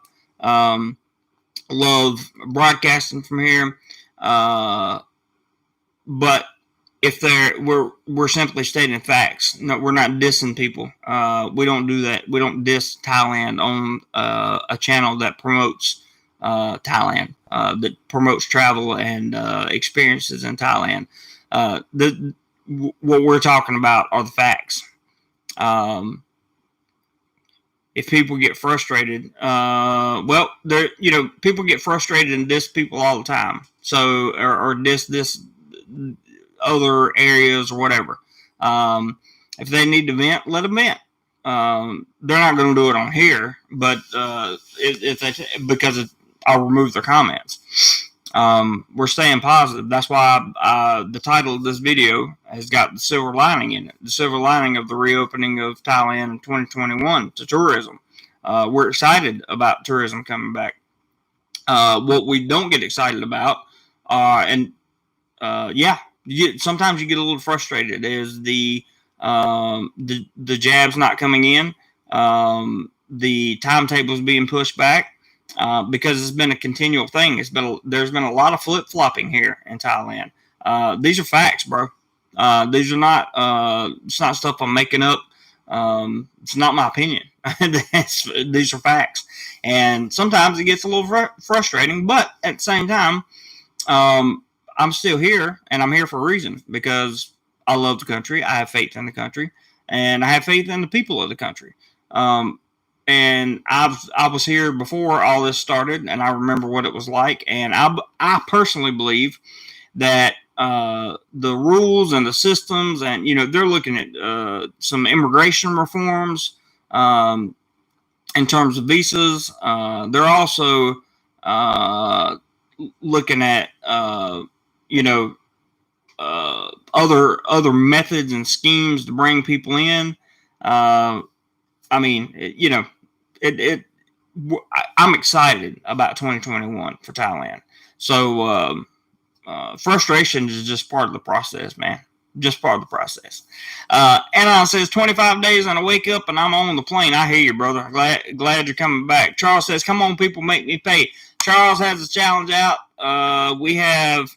[SPEAKER 1] Love broadcasting from here. But if we're simply stating facts. No, we're not dissing people. We don't do that. We don't diss Thailand on a channel that promotes Thailand, that promotes travel and experiences in Thailand. What we're talking about are the facts. If people get frustrated, people get frustrated and diss people all the time. So, or diss other areas or whatever. If they need to vent, let them vent. They're not going to do it on here, but because I'll remove their comments. We're staying positive. That's why the title of this video has got the silver lining in it. The silver lining of the reopening of Thailand in 2021 to tourism. We're excited about tourism coming back. What we don't get excited about, sometimes you get a little frustrated is the jabs not coming in, the timetables being pushed back, because it's been a continual thing. There's been a lot of flip flopping here in Thailand. These are facts, bro. These are not. It's not stuff I'm making up. It's not my opinion. These are facts, and sometimes it gets a little frustrating. But at the same time, I'm still here, and I'm here for a reason, because I love the country. I have faith in the country, and I have faith in the people of the country. And I was here before all this started, and I remember what it was like. And I personally believe that the rules and the systems, and they're looking at some immigration reforms in terms of visas. They're also looking at other methods and schemes to bring people in. I'm excited about 2021 for Thailand. So frustration is just part of the process, man. Just part of the process. Anon says 25 days and I wake up and I'm on the plane. I hear you, brother. Glad you're coming back. Charles says, come on, people, make me pay. Charles has a challenge out. We have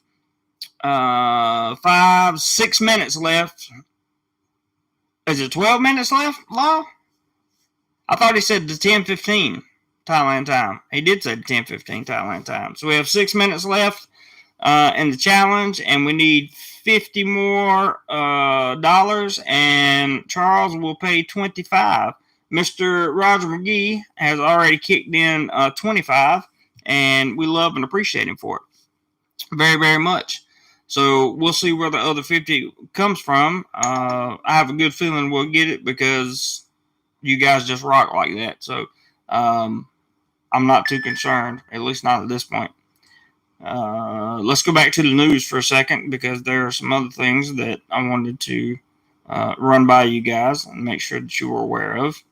[SPEAKER 1] 6 minutes left. Is it 12 minutes left, Law? I thought he said the 10:15 Thailand time. He did say the 10:15 Thailand time. So we have 6 minutes left in the challenge, and we need 50 more dollars, and Charles will pay 25. Mr. Roger McGee has already kicked in 25, and we love and appreciate him for it very, very much. So we'll see where the other 50 comes from. I have a good feeling we'll get it because you guys just rock like that. So I'm not too concerned, at least not at this point. Let's go back to the news for a second because there are some other things that I wanted to run by you guys and make sure that you were aware of.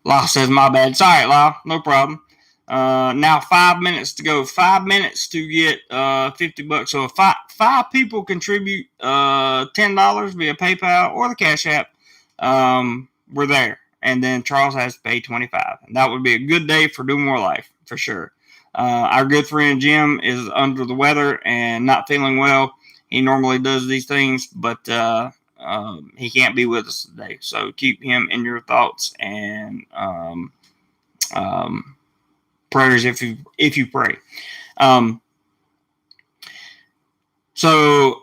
[SPEAKER 1] Lyle says, my bad. Sorry, Lyle. No problem. Now 5 minutes to go. 5 minutes to get $50. So if five people contribute $10 via PayPal or the Cash App, we're there. And then Charles has to pay $25. And that would be a good day for DoMoreLife for sure. Our good friend Jim is under the weather and not feeling well. He normally does these things, but he can't be with us today. So keep him in your thoughts and prayers if you pray. So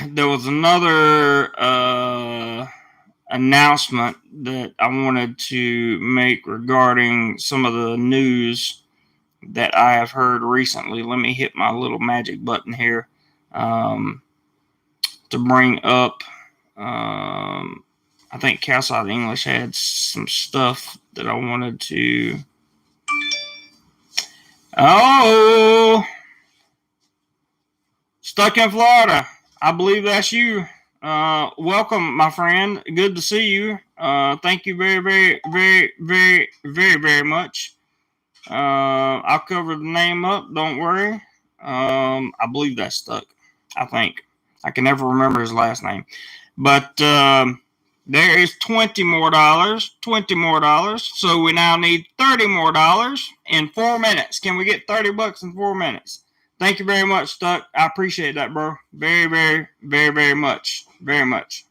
[SPEAKER 1] there was another announcement that I wanted to make regarding some of the news that I have heard recently. Let me hit my little magic button here to bring up. I think Calside English had some stuff that I wanted to. Oh, stuck in Florida. I believe that's you. Welcome, my friend. Good to see you. Thank you very, very, very, very, very, very much. I'll cover the name up. Don't worry. I believe that's Stuck. I think. I can never remember his last name. But there is $20 more. $20 more. So we now need $30 more in 4 minutes. Can we get $30 in 4 minutes? Thank you very much, Stuck. I appreciate that, bro. Very, very, very, very much. Very much.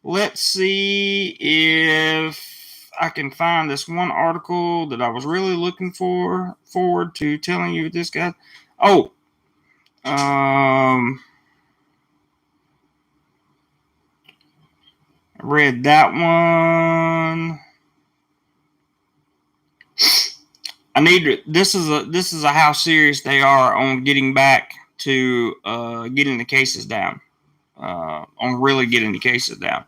[SPEAKER 1] Let's see if I can find this one article that I was really looking forward to telling you this guy. Oh, I read that one. This is how serious they are on getting back to getting the cases down. On really getting the cases down.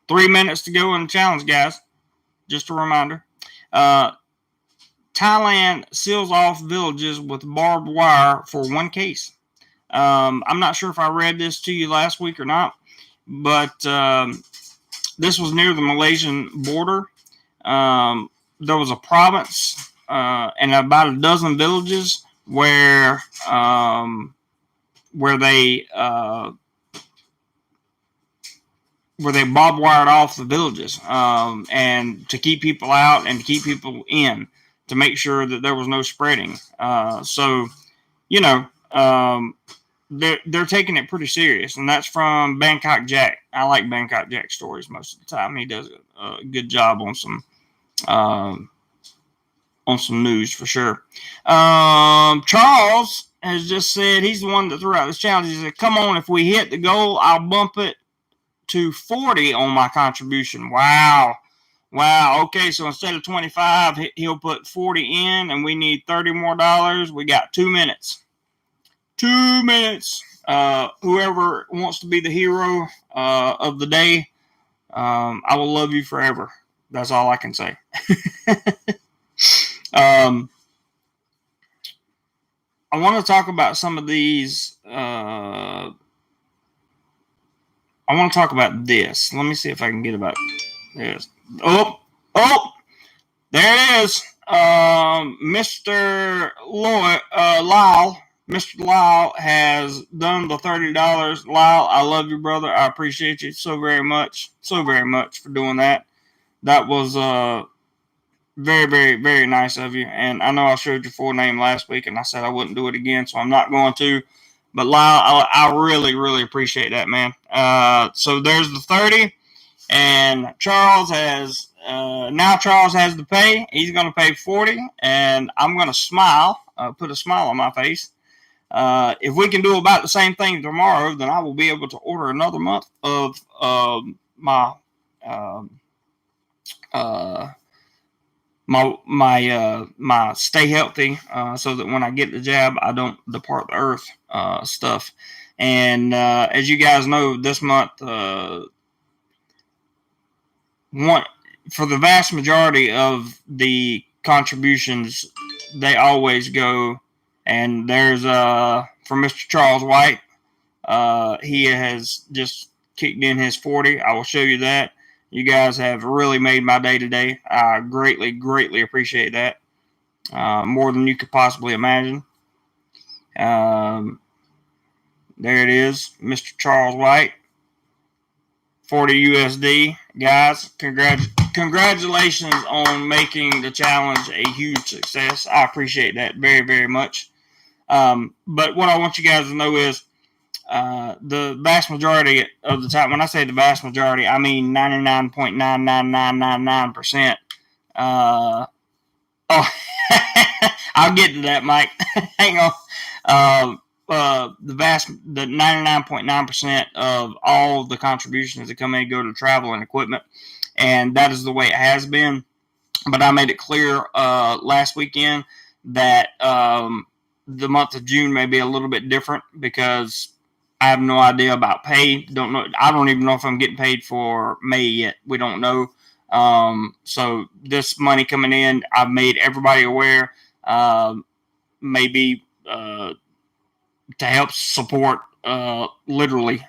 [SPEAKER 1] 3 minutes to go in the challenge, guys. Just a reminder. Thailand seals off villages with barbed wire for one case. I'm not sure if I read this to you last week or not, but this was near the Malaysian border. There was a province and about a dozen villages where they barbed wired off the villages and to keep people out and to keep people in to make sure that there was no spreading. So, you know, they're taking it pretty serious, and that's from Bangkok Jack. I like Bangkok Jack stories most of the time. He does a good job on some news for sure. Charles has just said he's the one that threw out this challenge. He said, "Come on, if we hit the goal, I'll bump it to 40 on my contribution." Wow. Okay, so instead of 25, he'll put 40 in, and we need $30 more. We got 2 minutes. 2 minutes. Whoever wants to be the hero of the day, I will love you forever. That's all I can say. I want to talk about some of these. I want to talk about this. Let me see if I can get about this. Oh, there it is. Mr. Lyle. Mr. Lyle has done the $30. Lyle, I love you, brother. I appreciate you so very much for doing that. That was Very, very, very nice of you. And I know I showed your full name last week, and I said I wouldn't do it again, so I'm not going to. But Lyle, I really, really appreciate that, man. So there's the 30, and Charles has now Charles has to pay. He's going to pay 40, and I'm going to smile, put a smile on my face. If we can do about the same thing tomorrow, then I will be able to order another month of my. Um, uh, my stay healthy, so that when I get the jab, I don't depart the earth stuff. And as you guys know, this month, one for the vast majority of the contributions, they always go. And there's for Mr. Charles White, he has just kicked in his 40. I will show you that. You guys have really made my day today. I greatly, greatly appreciate that. More than you could possibly imagine. There it is, Mr. Charles White, 40 USD. Guys, congratulations on making the challenge a huge success. I appreciate that very, very much. But what I want you guys to know is, the vast majority of the time, when I say the vast majority, I mean 99.99999%. Oh, I'll get to that, Mike. Hang on. The 99.9% of all the contributions that come in go to travel and equipment, and that is the way it has been. But I made it clear last weekend that the month of June may be a little bit different because I have no idea about pay. Don't know. I don't even know if I'm getting paid for May yet. We don't know. So this money coming in, I've made everybody aware. Maybe to help support literally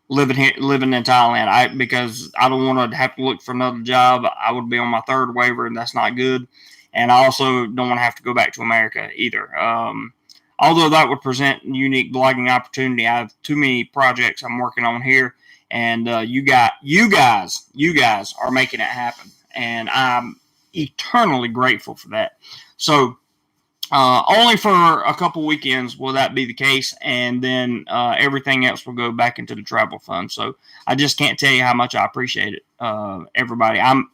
[SPEAKER 1] living in Thailand. Because I don't want to have to look for another job. I would be on my third waiver, and that's not good. And I also don't want to have to go back to America either. Although that would present a unique blogging opportunity. I have too many projects I'm working on here, and you guys are making it happen, and I'm eternally grateful for that. So only for a couple weekends will that be the case, and then everything else will go back into the travel fund. So I just can't tell you how much I appreciate it, everybody. I'm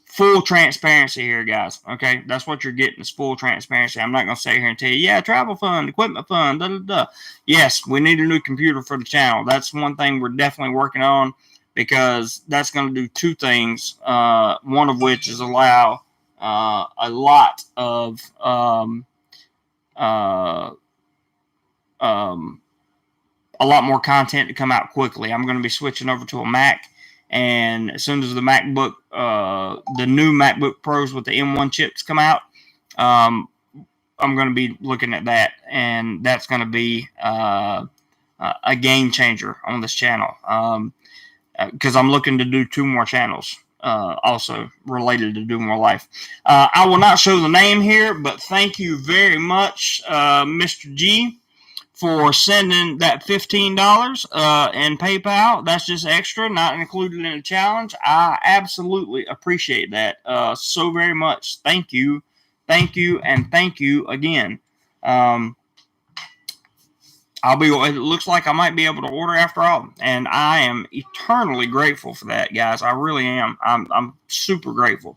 [SPEAKER 1] full transparency here, guys. Okay, that's what you're getting, is full transparency. I'm not going to sit here and tell you, yeah, travel fund, equipment fund, da da da. Yes, we need a new computer for the channel. That's one thing we're definitely working on, because that's going to do two things. One of which is allow a lot of a lot more content to come out quickly. I'm going to be switching over to a Mac. And as soon as the new MacBook Pros with the M1 chips come out, I'm going to be looking at that, and that's going to be a game changer on this channel. Because I'm looking to do 2 more channels, also related to DoMoreLife. I will not show the name here, but thank you very much, Mr. G, for sending that $15 in PayPal. That's just extra, not included in the challenge. I absolutely appreciate that so very much. Thank you, and thank you again. It looks like I might be able to order after all, and I am eternally grateful for that, guys. I really am. I'm super grateful.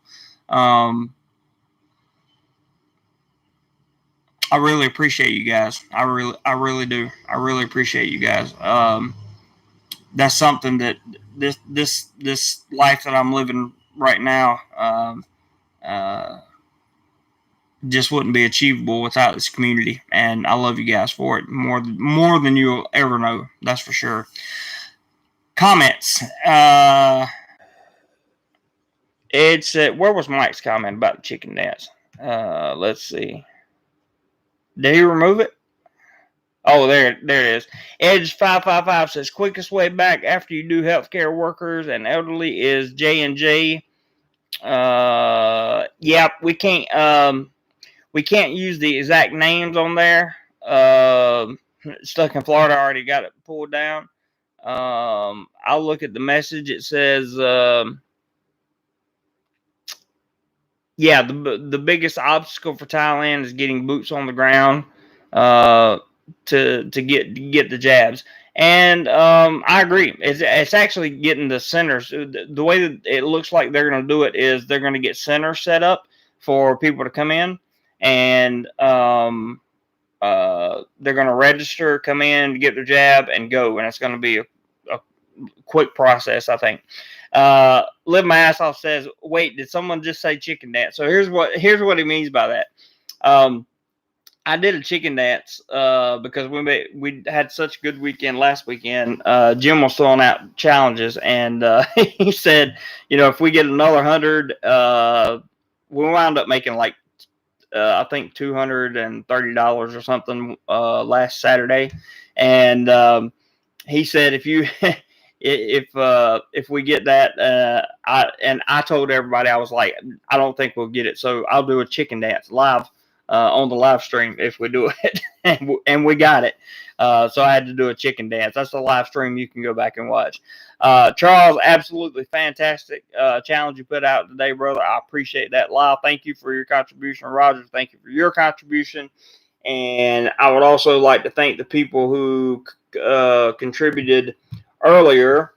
[SPEAKER 1] I really appreciate you guys. I really do. I really appreciate you guys. That's something that this life that I'm living right now just wouldn't be achievable without this community. And I love you guys for it more than you'll ever know. That's for sure. Comments. It's where was Mike's comment about the chicken dance? Let's see. Did he remove it? Oh, there it is. Edge555 says quickest way back after you do healthcare workers and elderly is J&J. Yep, we can't use the exact names on there. Stuck in Florida, I already got it pulled down. I'll look at the message. It says yeah, the biggest obstacle for Thailand is getting boots on the ground uh, to get the jabs. And I agree. It's actually getting the centers. The way that it looks like they're going to do it is they're going to get centers set up for people to come in, and they're going to register, come in, get their jab, and go. And it's going to be a quick process, I think. Live My Ass Off says, "Wait, did someone just say chicken dance?" So here's what he means by that. I did a chicken dance because we had such a good weekend last weekend. Jim was throwing out challenges, and he said, if we get another 100, we wound up making like I think $230 or something last Saturday, and he said if we get that, I told everybody, I was like, I don't think we'll get it, so I'll do a chicken dance live on the live stream if we do it, and we got it. So I had to do a chicken dance. That's a live stream you can go back and watch. Charles, absolutely fantastic challenge you put out today, brother. I appreciate that. Lyle, thank you for your contribution. Roger, thank you for your contribution. And I would also like to thank the people who contributed earlier.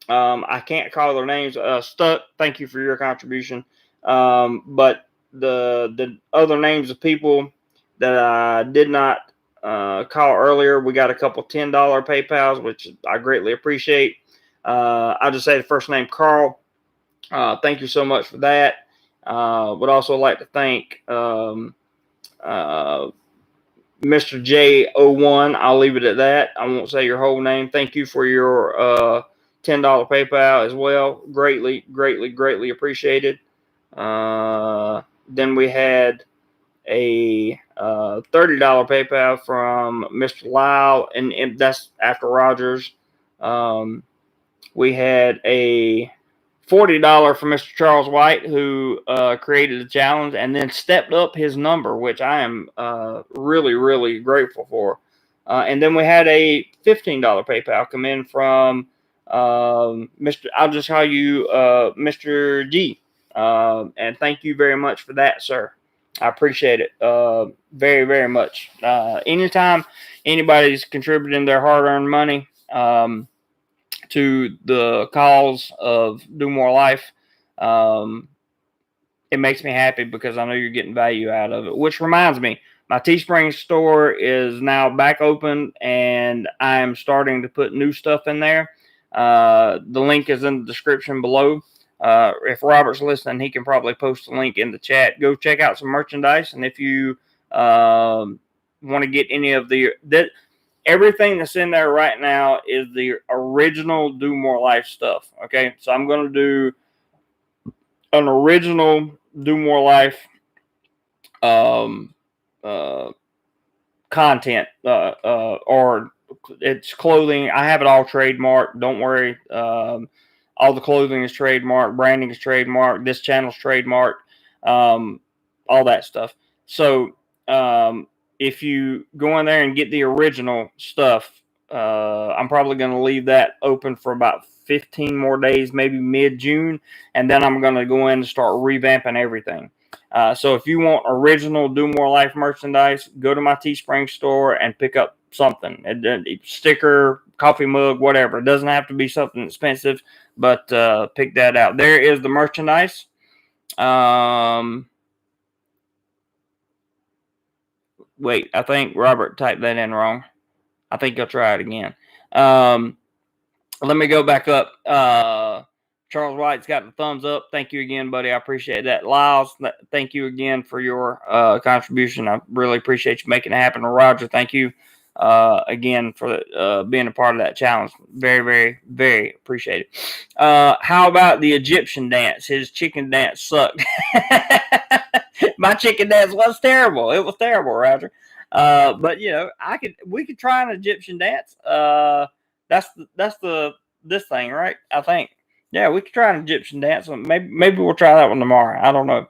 [SPEAKER 1] I can't call their names. Stuck, thank you for your contribution. But the other names of people that I did not call earlier, we got a couple $10 PayPals, which I greatly appreciate. I'll just say the first name, Carl. Thank you so much for that. Would also like to thank Mr. J01. I'll leave it at that. I won't say your whole name. Thank you for your $10 PayPal as well. Greatly, greatly, greatly appreciated. Then we had a $30 PayPal from Mr. Lyle, and that's after Rogers. We had a $40 from Mr. Charles White, who created the challenge and then stepped up his number, which I am really, really grateful for. And then we had a $15 PayPal come in from Mr. I'll just call you Mr. G. And thank you very much for that, sir. I appreciate it very, very much. Anytime anybody's contributing their hard-earned money to the cause of DoMoreLife, it makes me happy because I know you're getting value out of it. Which reminds me, my Teespring store is now back open, and I am starting to put new stuff in there. The link is in the description below. If Robert's listening, he can probably post a link in the chat. Go check out some merchandise, and if you want to get any of everything that's in there right now is the original DoMoreLife stuff. Okay, so I'm going to do an original DoMoreLife content, or it's clothing. I have it all trademarked. Don't worry. All the clothing is trademarked. Branding is trademarked. This channel's trademarked. All that stuff. So if you go in there and get the original stuff, I'm probably going to leave that open for about 15 more days, maybe mid-June, and then I'm going to go in and start revamping everything. So if you want original DoMoreLife merchandise, go to my Teespring store and pick up something. A sticker, coffee mug, whatever. It doesn't have to be something expensive, but pick that out. There is the merchandise. Wait, I think Robert typed that in wrong. I think I'll try it again. Let me go back up. Charles White's got the thumbs up. Thank you again, buddy. I appreciate that. Lyles, thank you again for your contribution. I really appreciate you making it happen. Roger, thank you again for being a part of that challenge. Very, very, very appreciate it. How about the Egyptian dance? His chicken dance sucked. My chicken dance was terrible. It was terrible, Roger. But we could try an Egyptian dance. That's this thing, right? I think. Yeah, we could try an Egyptian dance. Maybe we'll try that one tomorrow. I don't know.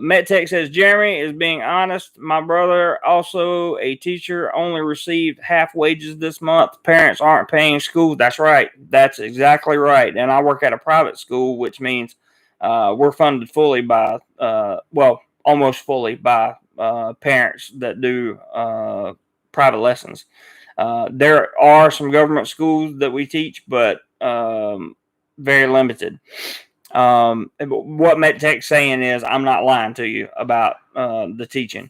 [SPEAKER 1] MetTech says, Jeremy is being honest. My brother, also a teacher, only received half wages this month. Parents aren't paying school. That's right. That's exactly right. And I work at a private school, which means We're funded fully by, well, almost fully by parents that do private lessons. There are some government schools that we teach, but very limited. What MedTech's saying is, I'm not lying to you about the teaching.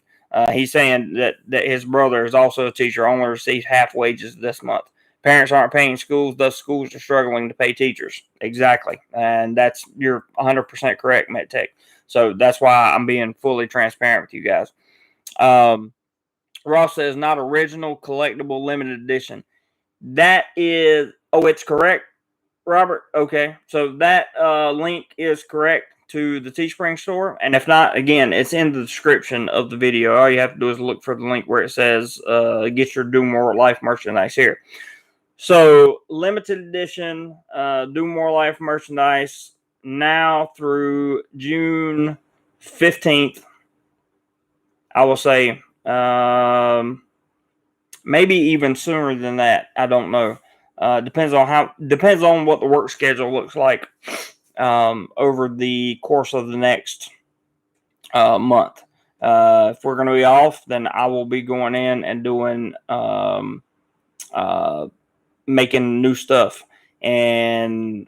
[SPEAKER 1] He's saying that his brother is also a teacher, only receives half wages this month. Parents aren't paying schools, thus schools are struggling to pay teachers. Exactly. And you're 100% correct, MedTech. So that's why I'm being fully transparent with you guys. Ross says, not original, collectible, limited edition. That is, oh, it's correct, Robert? Okay. So that link is correct to the Teespring store. And if not, again, it's in the description of the video. All you have to do is look for the link where it says, get your DoMoreLife merchandise here. So, limited edition DoMoreLife merchandise now through June 15th. I will say, maybe even sooner than that. I don't know. Depends on what the work schedule looks like over the course of the next month. If we're going to be off, then I will be going in and doing making new stuff. And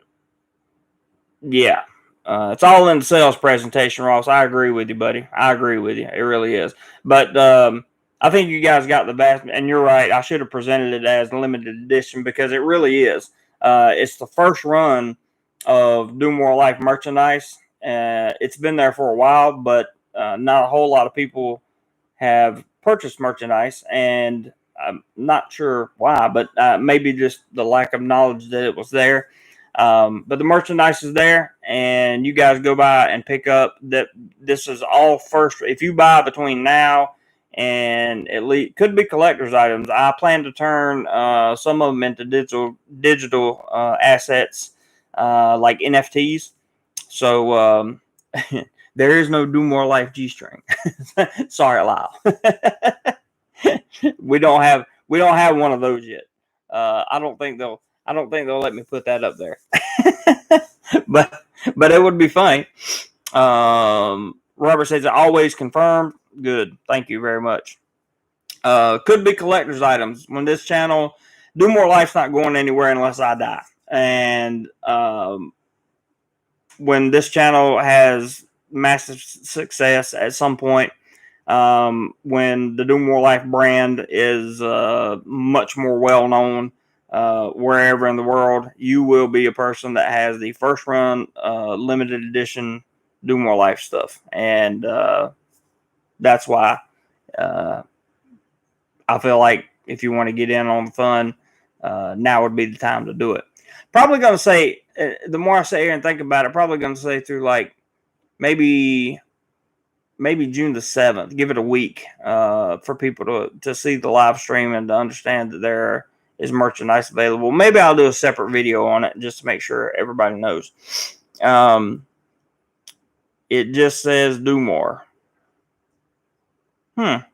[SPEAKER 1] yeah, it's all in the sales presentation, Ross. I agree with you, buddy. I agree with you. It really is. But I think you guys got the vast, and you're right. I should have presented it as limited edition because it really is. It's the first run of DoMoreLife merchandise. It's been there for a while, but not a whole lot of people have purchased merchandise, and I'm not sure why, but maybe just the lack of knowledge that it was there. But the merchandise is there, and you guys go by and pick up that. This is all first. If you buy between now and at least, could be collector's items. I plan to turn some of them into digital assets like NFTs. So there is no DoMoreLife G-string. Sorry, Lyle. we don't have one of those yet. I don't think they'll let me put that up there. but it would be funny. Robert says always confirmed. Good. Thank you very much. Could be collector's items. When this channel, DoMoreLife's not going anywhere unless I die. And when this channel has massive success at some point, when the DoMoreLife brand is much more well known wherever in the world, you will be a person that has the first run limited edition DoMoreLife stuff, and that's why I feel like if you want to get in on the fun, now would be the time to do it. Probably going to say, the more I sit here and think about it, probably going to say through like maybe June the 7th. Give it a week for people to see the live stream and to understand that there is merchandise available. Maybe I'll do a separate video on it just to make sure everybody knows. It just says do more. The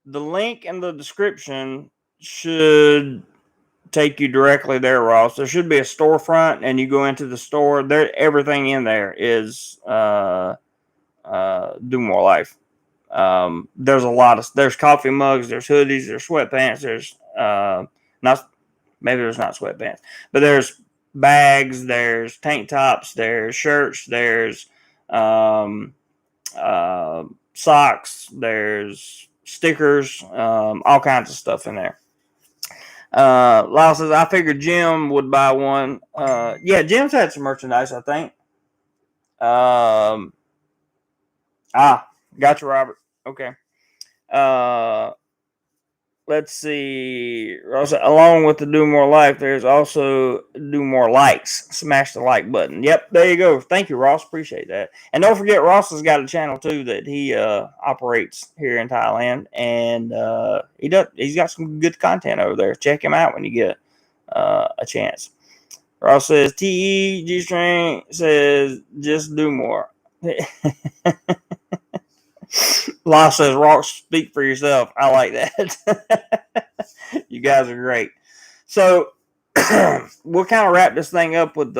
[SPEAKER 1] link in the description should take you directly there, Ross. There should be a storefront, and you go into the store. There, everything in there is DoMoreLife. There's coffee mugs, there's hoodies, there's sweatpants, there's maybe not sweatpants, but there's bags, there's tank tops, there's shirts, there's socks, there's stickers, all kinds of stuff in there. Lyle says, I figured Jim would buy one. Yeah, Jim's had some merchandise, I think. Gotcha, Robert. Okay. Let's see. Along with the DoMoreLife, there's also DoMoreLikes. Smash the like button. Yep, there you go. Thank you, Ross. Appreciate that. And don't forget, Ross has got a channel too that he operates here in Thailand, and he's got some good content over there. Check him out when you get a chance. Ross says G-string says just do more. Law says, Rock, speak for yourself. I like that. You guys are great. So we'll kind of wrap this thing up with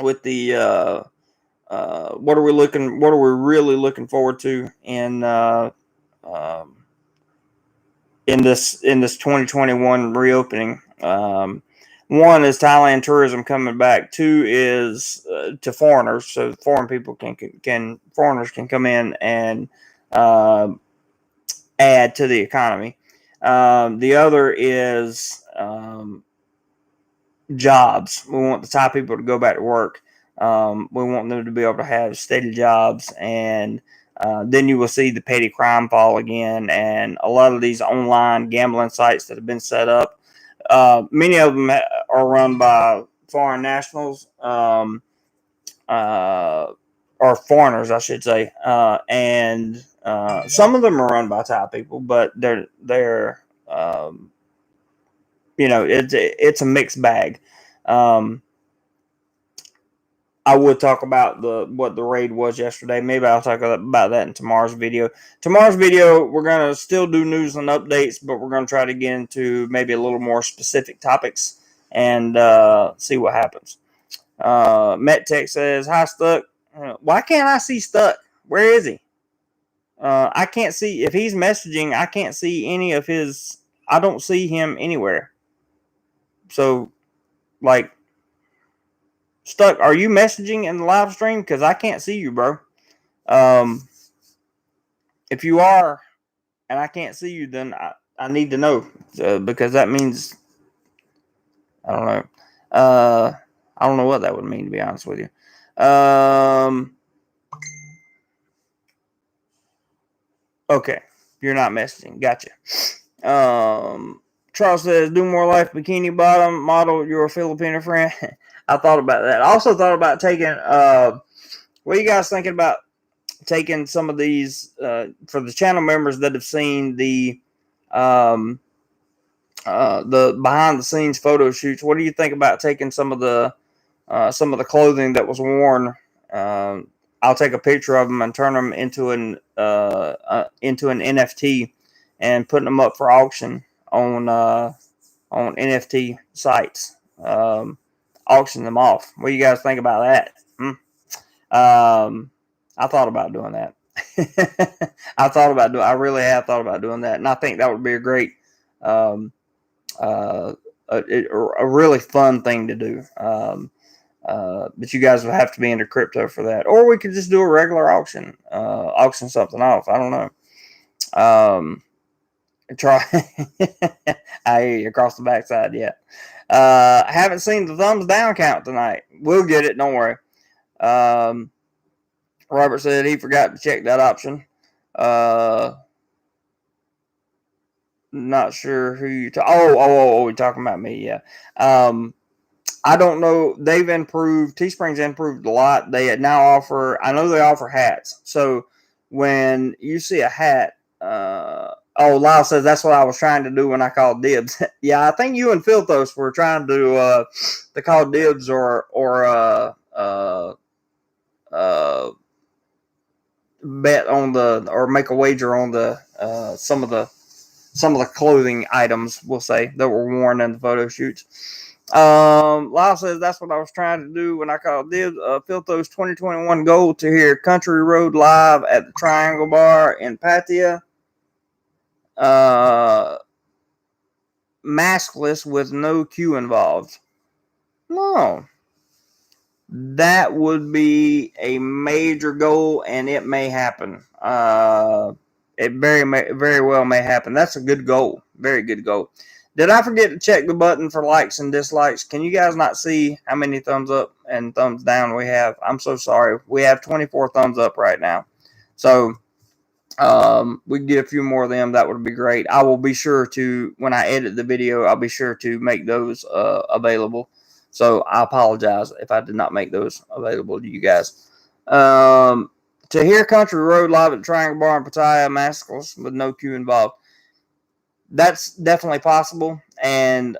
[SPEAKER 1] with the what are we really looking forward to um, in this 2021 reopening. One is Thailand tourism coming back. Two is to foreigners, so foreign people foreigners can come in and uh, add to the economy. The other is jobs. We want the Thai people to go back to work. We want them to be able to have steady jobs, and then you will see the petty crime fall again. And a lot of these online gambling sites that have been set up, many of them are run by foreign nationals, or foreigners, I should say, and some of them are run by Thai people, but they're it's a mixed bag. Um, I would talk about what the raid was yesterday. Maybe I'll talk about that in tomorrow's video. Tomorrow's video, we're gonna still do news and updates, but we're gonna try to get into maybe a little more specific topics and see what happens. MetTech says, "Hi, Stuck. Why can't I see Stuck? Where is he? I can't see if he's messaging. I can't see any of his. I don't see him anywhere. So, like." Stuck, are you messaging in the live stream? Because I can't see you, bro. If you are, and I can't see you, then I need to know. Because that means, I don't know. I don't know what that would mean, to be honest with you. Okay. You're not messaging. Gotcha. Charles says, DoMoreLife bikini bottom model, you're a Filipino friend. I thought about that. I also thought about taking, what are you guys thinking about taking some of these, for the channel members that have seen the behind the scenes photo shoots? What do you think about taking some of the clothing that was worn? I'll take a picture of them and turn them into an NFT and putting them up for auction on NFT sites. Auction them off. What do you guys think about that? I thought about doing that. I really have thought about doing that, and I think that would be a great, a really fun thing to do. But you guys will have to be into crypto for that, or we could just do a regular auction, auction something off. I don't know. Try. I hear you across the backside. Yeah. I haven't seen the thumbs down count tonight. We'll get it. Don't worry. Robert said he forgot to check that option. Not sure who you you're talking about me. Yeah. I don't know. They've improved. Teespring's improved a lot. They now offer. I know they offer hats. So when you see a hat, Lyle says that's what I was trying to do when I called dibs. Yeah, I think you and Philthos were trying to call dibs or bet on or make a wager on some of the clothing items, we'll say, that were worn in the photo shoots. Lyle says that's what I was trying to do when I called dibs. Philthos 2021 goal to hear Country Road live at the Triangle Bar in Pattaya. Maskless with no queue involved. No. That would be a major goal, and it may happen. It very well may happen. That's a good goal. Very good goal. Did I forget to check the button for likes and dislikes? Can you guys not see how many thumbs up and thumbs down we have? I'm so sorry. We have 24 thumbs up right now. So we can get a few more of them. That would be great. I will be sure to, when I edit the video, I'll be sure to make those available. So I apologize if I did not make those available to you guys. To hear Country Road live at Triangle Bar in Pattaya, maskless with no queue involved. That's definitely possible. And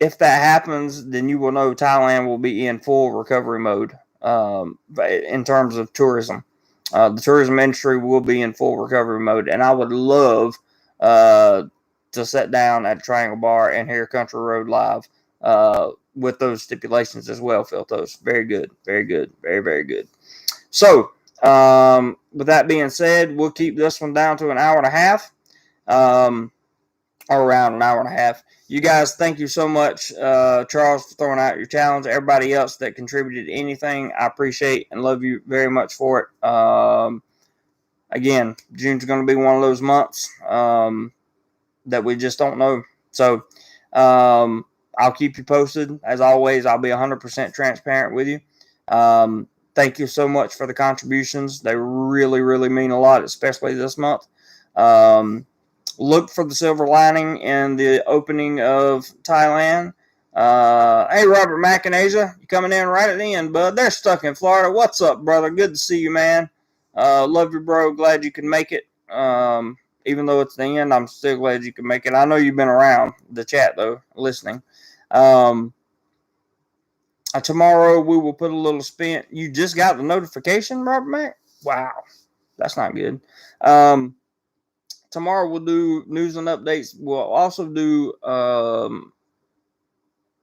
[SPEAKER 1] if that happens, then you will know Thailand will be in full recovery mode in terms of tourism. The tourism industry will be in full recovery mode. And I would love to sit down at Triangle Bar and hear Country Road live. with those stipulations as well, Philtos. Very good. Very good. Very, very good. So, with that being said, we'll keep this one down to an hour and a half, or around an hour and a half. You guys, thank you so much, Charles, for throwing out your challenge. Everybody else that contributed anything, I appreciate and love you very much for it. Again, June's going to be one of those months that we just don't know. So, I'll keep you posted. As always, I'll be 100% transparent with you. Thank you so much for the contributions. They really, really mean a lot, especially this month. Look for the silver lining in the opening of Thailand. Hey, Robert Mack in Asia, you coming in right at the end, bud. They're stuck in Florida. What's up, brother? Good to see you, man. Love you, bro. Glad you can make it. Even though it's the end, I'm still glad you can make it. I know you've been around the chat, though, listening. Tomorrow we will put a little spin. You just got the notification, Robert Mack? Wow. That's not good. Tomorrow we'll do news and updates. We'll also do a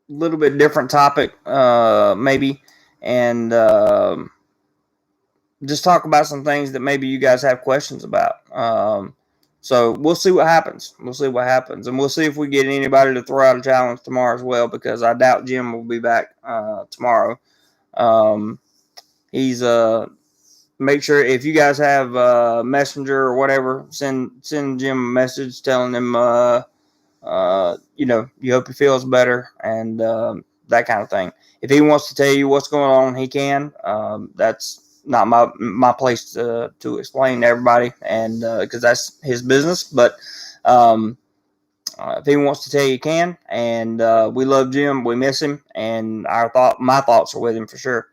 [SPEAKER 1] little bit different topic, maybe, and just talk about some things that maybe you guys have questions about. So we'll see what happens. We'll see what happens, and we'll see if we get anybody to throw out a challenge tomorrow as well, because I doubt Jim will be back tomorrow. He's make sure if you guys have Messenger or whatever, send Jim a message telling him you hope he feels better and that kind of thing. If he wants to tell you what's going on, he can. That's not my place to explain to everybody, and because that's his business. But if he wants to tell you, he can. And we love Jim. We miss him, and my thoughts are with him for sure.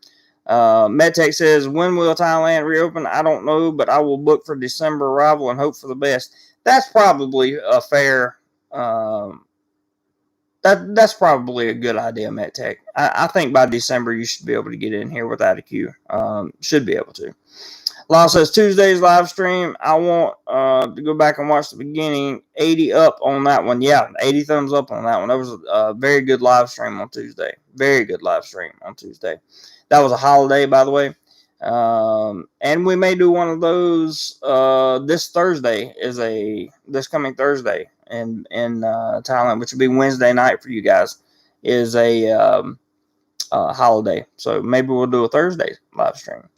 [SPEAKER 1] MedTech says, when will Thailand reopen? I don't know, but I will book for December arrival and hope for the best. That's probably a fair. That's probably a good idea, MedTech. I think by December you should be able to get in here without a queue. Should be able to. Law says Tuesday's live stream. I want to go back and watch the beginning. 80 up on that one. Yeah, 80 thumbs up on that one. That was a very good live stream on Tuesday. Very good live stream on Tuesday. That was a holiday, by the way. And we may do one of those this Thursday. This coming Thursday in Thailand, which will be Wednesday night for you guys, is a holiday. So maybe we'll do a Thursday live stream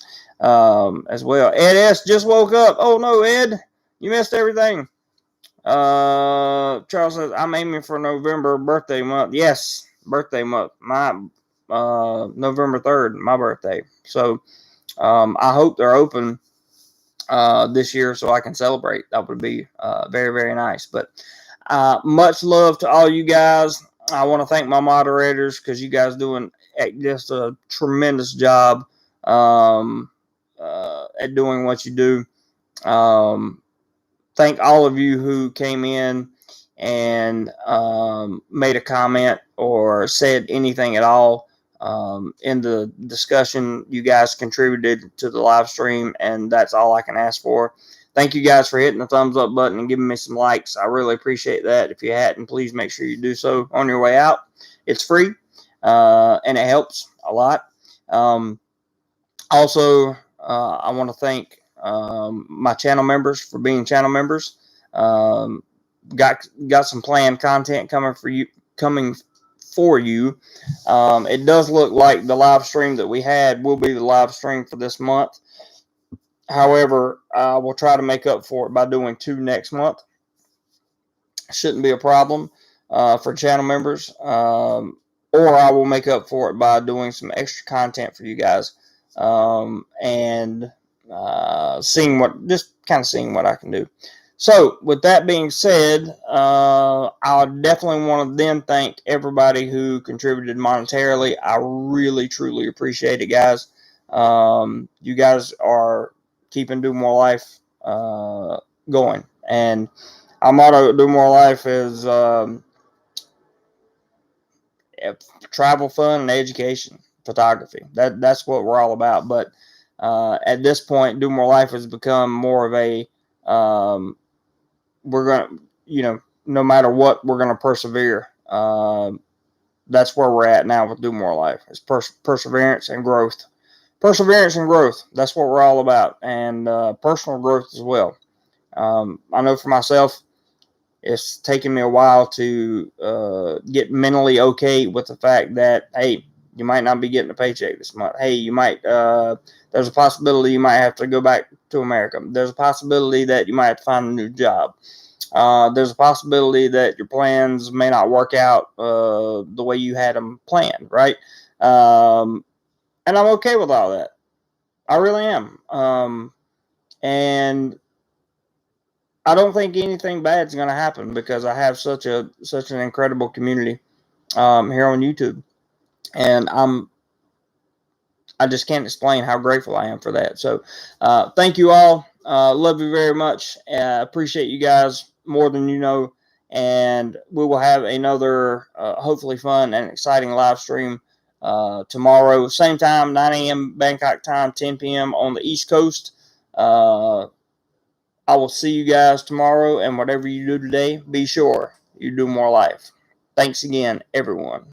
[SPEAKER 1] as well. Ed S. just woke up. Oh no, Ed, you missed everything. Charles says, I'm aiming for November birthday month. Yes, birthday month. My November 3rd, my birthday. So I hope they're open this year so I can celebrate. That would be very, very nice. But much love to all you guys. I want to thank my moderators because you guys doing just a tremendous job at doing what you do. Thank all of you who came in and made a comment or said anything at all in the discussion. You guys contributed to the live stream, and that's all I can ask for. Thank you guys for hitting the thumbs up button and giving me some likes. I really appreciate that. If you hadn't, please make sure you do so on your way out. It's free, and it helps a lot. Also, I want to thank my channel members for being channel members. Got some planned content coming for you. It does look like the live stream that we had will be the live stream for this month. However, we'll try to make up for it by doing 2 next month. Shouldn't be a problem for channel members. Or I will make up for it by doing some extra content for you guys. And seeing what I can do. So, with that being said, I definitely want to then thank everybody who contributed monetarily. I really, truly appreciate it, guys. You guys are keeping DoMoreLife going. And our motto at DoMoreLife is travel, fun, and education, photography. That's what we're all about. But at this point, DoMoreLife has become more of a we're going to, no matter what, we're going to persevere. that's where we're at now with DoMoreLife. It's perseverance and growth. Perseverance and growth. That's what we're all about, and personal growth as well. I know for myself, it's taken me a while to get mentally okay with the fact that, hey, you might not be getting a paycheck this month. Hey, you might, there's a possibility you might have to go back to America. There's a possibility that you might have to find a new job. There's a possibility that your plans may not work out the way you had them planned, right? And I'm okay with all that. I really am. And I don't think anything bad is going to happen because I have such an incredible community here on YouTube, and I just can't explain how grateful I am for that. So, thank you all. Love you very much. Appreciate you guys more than you know, and we will have another hopefully fun and exciting live stream tomorrow, same time, 9 a.m. Bangkok time, 10 p.m. on the East Coast. I will see you guys tomorrow, and whatever you do today, be sure you do more life. Thanks again, everyone.